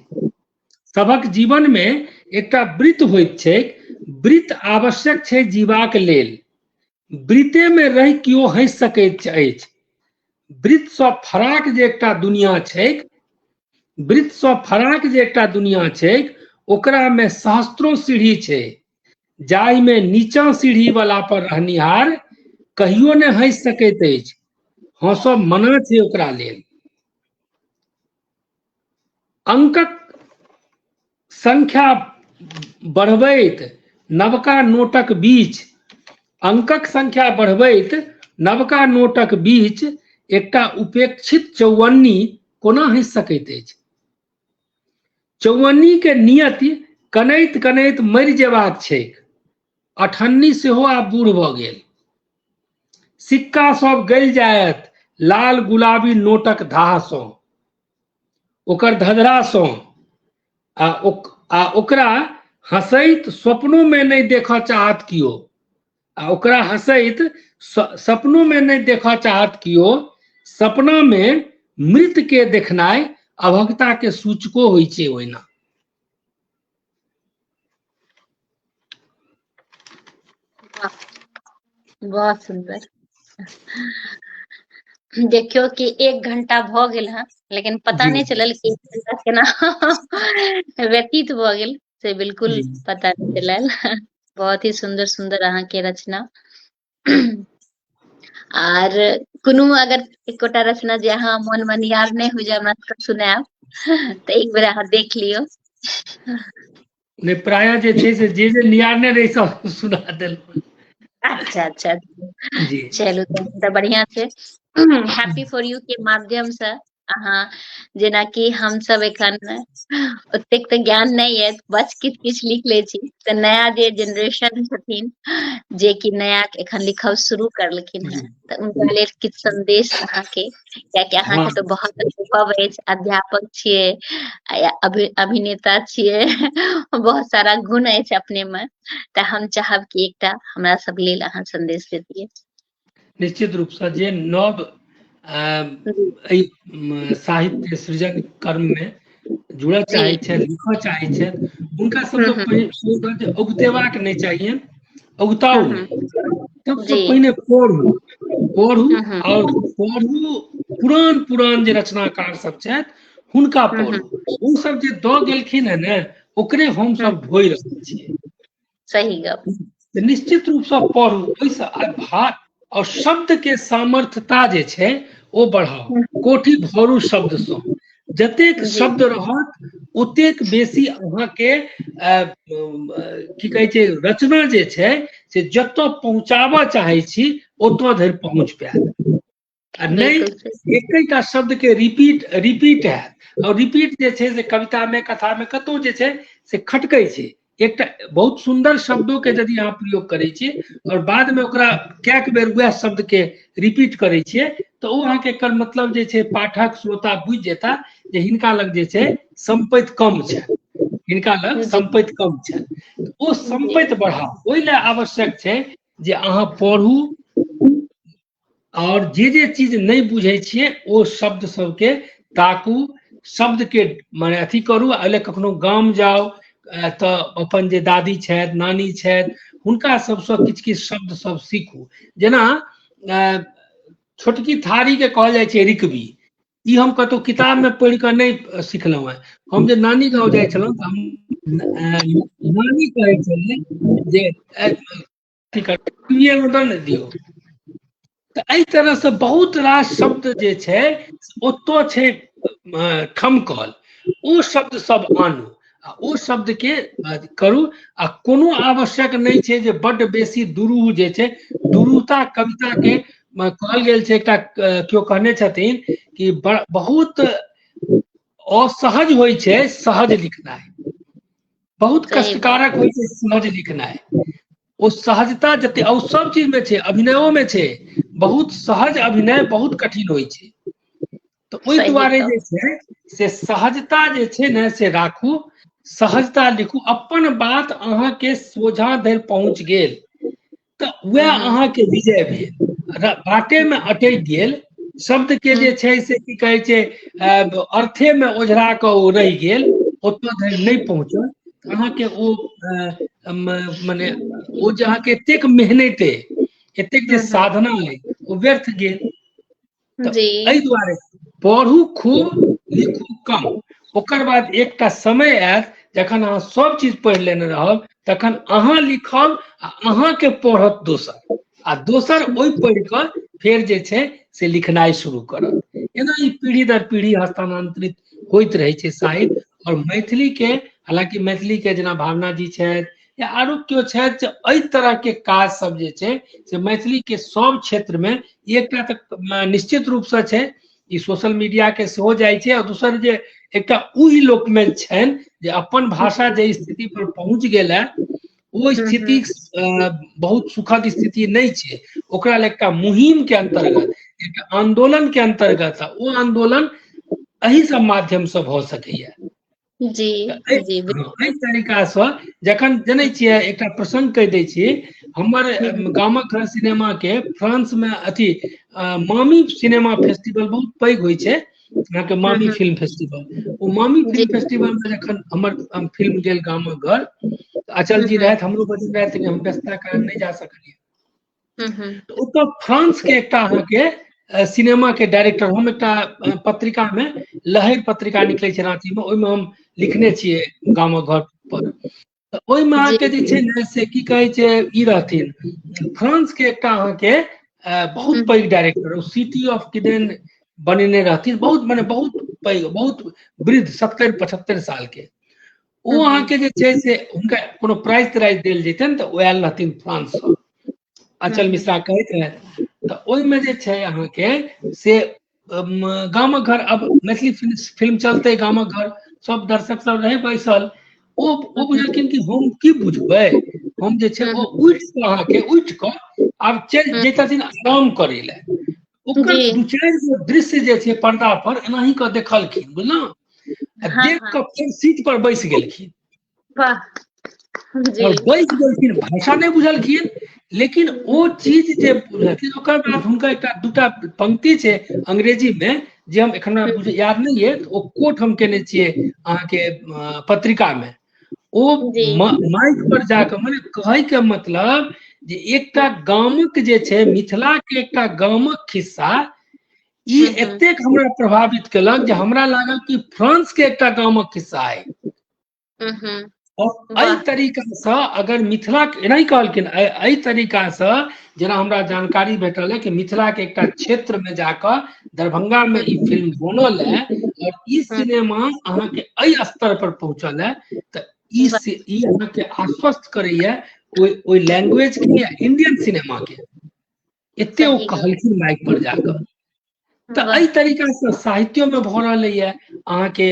सभक जीवन में एकटा वृत्त होइत छै। वृत्त आवश्यक छै जीवाक लेल। वृत्ते में रहि कियो हंस सकैत अछि। वृत्त सँ फराक जे एकटा दुनिया छै, वृत्त सँ फराक जे एकटा दुनिया छै, ओकरा में सहस्त्रों सीढ़ी छै, जाहि में नीचा सीढ़ी वाला पर रहनिहार कहियो ने हंस सकैत अछि। हंसब मना छै ओकरा लेल। अंकक संख्या बढ़बैत नवका नोटक बीच, अंकक संख्या बढ़बैत नवका नोटक बीच एकटा उपेक्षित चौवन्नी कोना हंस सकैत अछि। चौवन्नी के नियति कनैत कनैत मरि जेबाक छैक। अठन्नी सेहो आब बूढ़ भऽ गेल। सिक्का सब गलि जायत लाल गुलाबी नोटक धाह सँ, ओकर धधरा सँ, आ ओकरा हंसैत स्वप्नो में नहीं देखऽ चाहत कियो। आ ओकरा हंसैत सपनो में नहीं देखऽ चाहत कियो। सपना में मृत के देखनाइ अभगता के सूचको होइ छै ओहिना। बहुत सुंदर। देखियो कि 1 घंटा भ गेल है, लेकिन पता जी नहीं चलल कि 1 घंटा केना व्यतीत भ गेल से बिल्कुल जी पता नहीं चलल। बहुत ही सुंदर सुंदर अहाँ के रचना। आर कोनो अगर एकोटा रचना जे अहाँ मन में याद नहीं हो जाए हमरा सबके सुनाएब त एक बेर अहाँ देख लियौ। ने प्राय जे छै से जे नियारने रही सब सुना देलहुँ। अच्छा अच्छा, जी चलू तऽ बढ़िया छै। हैप्पी फॉर यू के माध्यम से अहाँ, जेनाकि हम सब एखन ओतेक तऽ ज्ञान नहीं है, बस किछ लिख ले छी, तऽ नया जे जनरेशन छथिन जे कि नया एखन लिखब शुरू करलखिन हैं, तऽ उनका लेल किछ संदेश अहाँके, कियाकि हाँ अहाँके तऽ बहुत अनुभव अछि, अध्यापक छियै, अभिनेता छियै, बहुत सारा गुण अछि अपने में, तऽ हम चाहब कि एकटा हमरा सब लेल अहाँ संदेश देतियै। निश्चित रूप से जे नव साहित्य सृजन कर्म में जुड़ऽ जी। चाहै छथि, लिखऽ चाहै छथि, हुनका सबसँ पहिने उगतेबाक नहीं चाहिए, उगताउ नहीं, सबसँ जी। पहिने पढ़ू, पढ़ू हम्म और पढ़ू। पुरान पुरान जे रचनाकार सब छथि हुनका पढ़ू, ओ सब जे दऽ गेलखिन है ने ओकरे हम सब ढोइ रहल छियै। सही गप। तऽ निश्चित रूप से पढ़ू, ओहिसँ और शब्द के सामर्थ्यता जे छै ओ बढ़ाउ, कोठी भरू शब्द सँ, जतेक जी शब्द रहत ओतेक बेसी अहाँके की कहै छै रचना जे छै से जतऽ पहुँचाबऽ चाहै छी ओतऽ धरि पहुँच पायत। आ नहीं बिल्कुल सही। एकेटा शब्द के रिपीट हैत, और रिपीट जे छै से कविता में कथा में कतौ जे छै से खटकै छै। एकटा बहुत सुंदर शब्दों के यदि अहाँ प्रयोग करै छियै और बाद में ओकरा कएक बेर वएह शब्द के रिपीट करै छियै तऽ ओ अहाँके एकर मतलब जे छै पाठक श्रोता बुझि जेता जे हिनका लग जे छै संपत्ति कम छै, हिनका लग जी संपत्ति कम छै। ओ जी संपत्ति बढ़ाउ, ओहि लए आवश्यक छै जे अहाँ पढ़ू, और जे चीज नहीं बुझै छियै ओ शब्द सबके ताकू, शब्द के माने अथी करू। अइले कखनो गाम जाउ तऽ अपन जे दादी छथि, नानी छथि, हुनका सबसँ किछु किछु शब्द सब सीखू। जेना छोटकी थारी के कहल जाइ छै रिकबी, ई हम कतहु किताब में पढ़ि कऽ नहीं सिखलहुँ हैं। हम जे नानी गाँव जाइ छलहुँ तऽ नानी कहै छलै जे ने दियौ, तऽ एहि तरह से बहुत रास शब्द जे छै ओतऽ छै ठमकल, ओ शब्द सब आनू आ ओ शब्द के करू। आ कोनो आवश्यक नहीं छै जे बड्ड बेसी दुरूह जे छै, दुरूहता कविता के कहल गेल छै, एकटा केओ कहने छथिन कि बहुत असहज होइ छै सहज लिखनाइ, बहुत सही बात। कष्टकारक होइ छै सहज लिखनाइ। ओ सहजता जते और सब चीज में छै, अभिनयो में छै, बहुत सहज अभिनय बहुत कठिन होइ छै। तऽ ओहि सही दुआरे गप। जे छै से सहजता जे छै ने से राखू, सहजता लिखू, अपन बात अहाँके सोझा धरि पहुँच गेल तऽ वह अहाँ के विजय भेल। बाटे में अटकि गेल, शब्द के जे छै से की कहै छै अर्थे में ओझरा के ओ रहि गेल, ओतऽ धरि नहीं पहुँचल, अहाँ के ओ मने ओ जे अहाँ के एतेक मेहनत एतेक जे साधना है ओ व्यर्थ गेल। तऽ जी एहि दुआरे पढ़ू खूब, लिखू कम। ओकर बाद एकटा समय आयत जखन अहाँ सब चीज पढ़ि लेने रहब, तखन अहाँ लिखब आ अहाँ के पढ़त दोसर, आ दोसर ओहि पढ़ि कऽ फेर जे छै से लिखनाइ शुरू करत। एना ई पीढ़ी दर पीढ़ी हस्तांतरित होइत रहे छै साहित्य। और मैथिली के, हालांकि मैथिली के जेना भावना जी छथि या आरो केओ छथि जे एहि तरह के काज सब जे छै से मैथिली के सब क्षेत्र में, एकटा तऽ निश्चित रूप से छै ई सोशल मीडिया के सेहो जाइ छै, और दोसर जे एकटा ओहि लोक में छनि जे अपन भाषा जे स्थिति पर पहुंच गेल है, वो स्थिति बहुत सुखद स्थिति नहीं छै। ओकरा लेल एकटा मुहिम के अंतर्गत, एकटा आंदोलन के अंतर्गत वो आंदोलन एहि सब माध्यम से भऽ सकैया। जी जी एहि तरीका से जखन जनै छियै, एकटा प्रसंग कहि दै छी, हमर गामक घर सिनेमा के फ्रांस में अथी मामी सिनेमा फेस्टिवल बहुत पैघ होइ छै, अहाँ के मामी फिल्म फेस्टिवल। ओ मामी जी फिल्म फेस्टिवल में जखन हमर फिल्म गेल गामक घर, अचल जी रहथि, हमरो बजै रहथि, हम व्यस्तता कारण नहीं जा सकलियै। तो ओतऽ फ्रांस के एकटा अहाँ के सिनेमा के डायरेक्टर, हम एकटा पत्रिका में, लहर पत्रिका निकलै छै रांची में, ओहिमे हम लिखने छियै गामक घर पर। तऽ ओहिमे जी अहाँके जे छै ने से की कहै छै, ई रहथिन फ्रांस के एकटा अहाँके बहुत पैघ डायरेक्टर, सिटी ऑफ किदेन बनेने रहथिन, बहुत मने बहुत पैघ, बहुत वृद्ध, 70-75 साल के। ओ अहाँके जे छै से हुनका कोनो प्राइज तराइज देल जेतनि तऽ ओ आयल रहथिन फ्रांस सँ। अचल मिश्रा कहैत रहथि। तऽ ओहिमे जे छै अहाँके से गामक घर, अब मैथिली फिल्म चलते गामक घर, सब दर्शक सब रहे बैसल, ओ बुझलखिन कि हम की बुझबै, हम जे छै ओ उठि कऽ अहाँके उठि कऽ आब चलि जैतथिन आराम करै लए। ओकर जी दू चारि गो दृश्य जे छै पर्दा पर एनाही कऽ देखलखिन, बुझलहुँ, आ हाँ देख हाँ कऽ फेर सीट पर बैस गेलखिन। वाह जी और बैस गेलखिन, भाषा नहीं बुझलखिन, लेकिन ओ चीज जे बुझलखिन, ओकर बाद हुनका एकटा दूटा पंक्ति छै अंग्रेजी में जे हम एखन हमरा याद नहीं है, ओ कोट हम केने छियै अहाँके पत्रिका में। ओ जी माइक पर जाकर, माने कहै के मतलब जे एकटा गामक जे छै, मिथिला के एकटा गामक खिस्सा, ई एतेक हमरा प्रभावित केलक जे हमरा लागल कि फ्रांस के एकटा गामक खिस्सा है। और एहि वाह तरीका से अगर मिथिला के, एनाही कहलखिन, एहि तरीका से जेना हमरा जानकारी भेटल है कि मिथिला के एकटा क्षेत्र में जाकर दरभंगा में ई फिल्म बनल है, और ई सिनेमा अहाँ के एहि स्तर पर पहुंचल है, तऽ ई अहाँ के आश्वस्त करैया ओइ लैंग्वेज के या इंडियन सिनेमा के, एते ओ सही गप कहलखिन माइक पर जाकर। तऽ एहि वाह तरीका से साहित्यो में भऽ रहल है अहाँ के,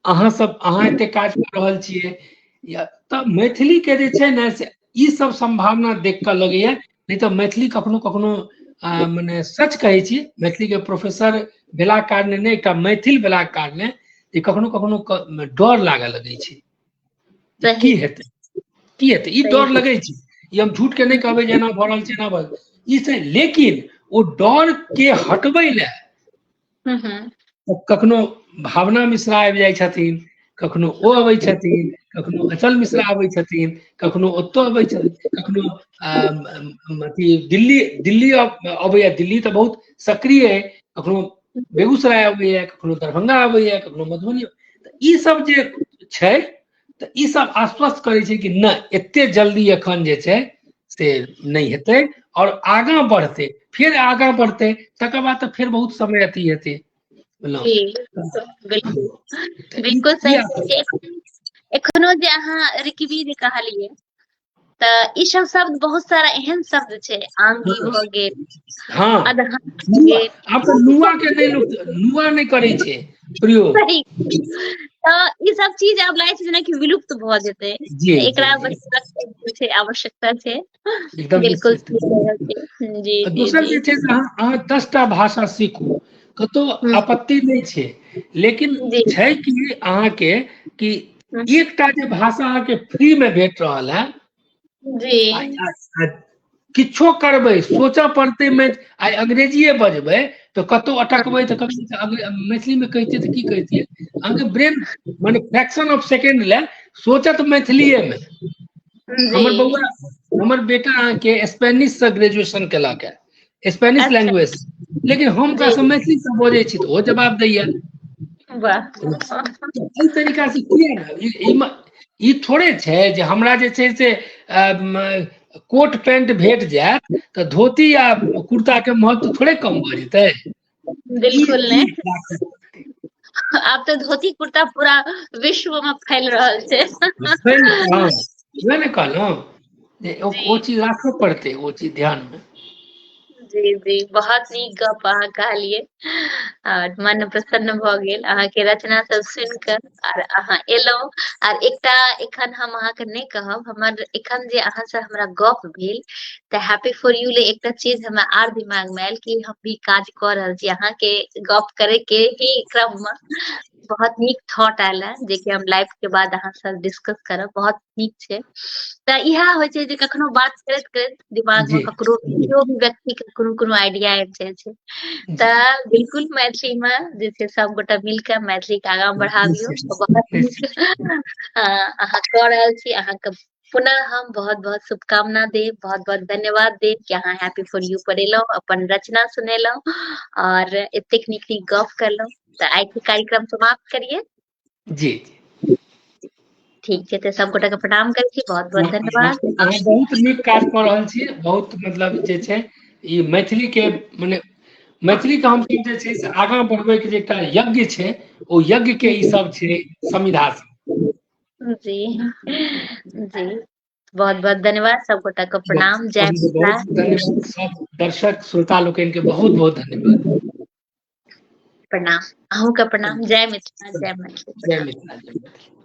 अहाँ सब अहाँ एते काज कर रहल छियै, या तऽ मैथिली के जे छै ने से ई सब संभावना देख कऽ लगैया। नहीं तऽ मैथिली कखनो कखनो मने सच कहै छी, मैथिली के प्रोफेसर भेला कारणे नहीं, एकटा मैथिल भेला कारणे जे कखनो कखनो डर लागऽ लगै छै जे सही की हेतै, की हेतै, ई सही डर लगै छै। ई हम झूठ के नहीं कहबै जे एना भऽ रहल छै, एना भऽ ई से, लेकिन ओ डर के हटबै लए कखनो भावना मिश्रा आबि जाइ छथिन, कखनो ओ अबै छथिन, कखनो अचल मिश्रा आबै छथिन, कखनो ओतौ अबै छथिन, कखनो अथी दिल्ली अबैया, दिल्ली तऽ बहुत सक्रिय है, कखनो बेगूसराय अबैया, कखनो दरभंगा अबैया, कखनो मधुबनी, तऽ ई सब जे छै, तऽ ई सब आश्वस्त करै छै कि नहि एते जल्दी एखन जे छै से नहीं हेतै, और आगां बढ़तै, फिर आगां बढ़तै, तकर बाद तऽ फिर बहुत समय अथी हेतै। जी बिल्कुल तऽ बिल्कुल ई सही छै। एखनो जे अहाँ रिकवी जे कहलियै, तऽ ई सब शब्द बहुत सारा एहन शब्द छै, आंगी भऽ गेल, हाँ, अदहन भऽ नुआ, गेल, आब तऽ नुआ के नहीं लोग, नुआ नहीं करे छै प्रयोग। सही तऽ ई सब चीज आब लागै छै जेनाकि विलुप्त भऽ जेतै, जी तऽ जी एकरा जी बचेबाक छै, आवश्यकता छै। एकदम बिल्कुल निश्चित। सही कह रहल छी। जी जी दोसर जी जे छै से अहाँ 10टा भाषा सीखू, कतौ हुँ, आपत्ति नहीं छै, लेकिन जी छै कि अहाँके कि हुँ, एकटा जे भाषा अहाँके फ्री में भेट रहल है, जी किछो करबै सोचऽ पड़तै आइ अंग्रेजीए बजबै तो कतौ अटकबै तो मैथिली में कहते तो की कहतियै अहाँके ब्रेन माने फ्रैक्शन ऑफ सेकेंड ले सोचत मैथिलीए में। हमर बउआ हमर बेटा अहाँके स्पेनिश से ग्रेजुएशन केलक है, स्पेनिश अच्छा लैंग्वेज, लेकिन हम ओकरा से मैथिली से बजै छी तो ओ जवाब दैया। वाह एहि तरीका से किया ना ई थोड़े छै जे हमरा जे छै से कोट पैंट भेट जायत तो धोती या कुर्ता के महत्व थोड़े कम भऽ जेतै। बिल्कुल नहीं, आब तो धोती कुर्ता पूरा विश्व में फैल रहल छै। वह ने कहलहुँ जे ओ चीज राखऽ पड़तै, ओ चीज ध्यान में। जी जी बहुत नीक गप अहाँ कहलिए और मन प्रसन्न भ गेल अहाँ के रचना सब सुन के और अहाँ एलहुं। और एकटा एखन हम अहाँ के नहीं कहब, हमर एखन जे अहाँ से हमरा गप भेल त हैप्पी फॉर यू ले एकटा चीज हमरा आर दिमाग में आयल कि हम भी काज क रहल छी अहाँ के गप करे के ही क्रम में। बहुत नीक थॉट आयल है जे कि हम लाइव के बाद अहाँ से डिस्कस करब, बहुत नीक छै। त इहा होय छै जे कखनो बात करैत करैत दिमाग में जी ककरो कियो भी व्यक्ति के कोनो आइडिया आबि जाय छै त बिल्कुल मैथिली में जे छै सब गोटा मिलके मैथिली के आगाँ बढ़ाबियौ। बहुत नीक अहाँ क रहल छी, अहाँ के पुनः हम बहुत बहुत शुभकामना देब, बहुत बहुत धन्यवाद देब कि अहाँ हैप्पी फॉर यू पर एलहुं, अपन रचना सुनेलहुं और एतेक नीक नीक गप करलहुं। त आइ के कार्यक्रम समाप्त करिए। जी ठीक छै त सब गोटा के प्रणाम करै छी, बहुत बहुत धन्यवाद। अहाँ बहुत नीक काज कऽ रहल छी, बहुत मतलब जे छै ई मैथिली के मने मैथिली के हम जे छै से आगाँ बढ़बै के जे एकटा यज्ञ छै ओ यज्ञ के ई सब छै संविधा सब। जी जी बहुत बहुत धन्यवाद, सब गोटा के प्रणाम, जय मिथिला। बहुत धन्यवाद, सब दर्शक श्रोता लोकनि के बहुत बहुत धन्यवाद, प्रणाम, अहूँ का प्रणाम, जय मिथिला, जय मैथिली। जय मिथिला, जय मिथिला।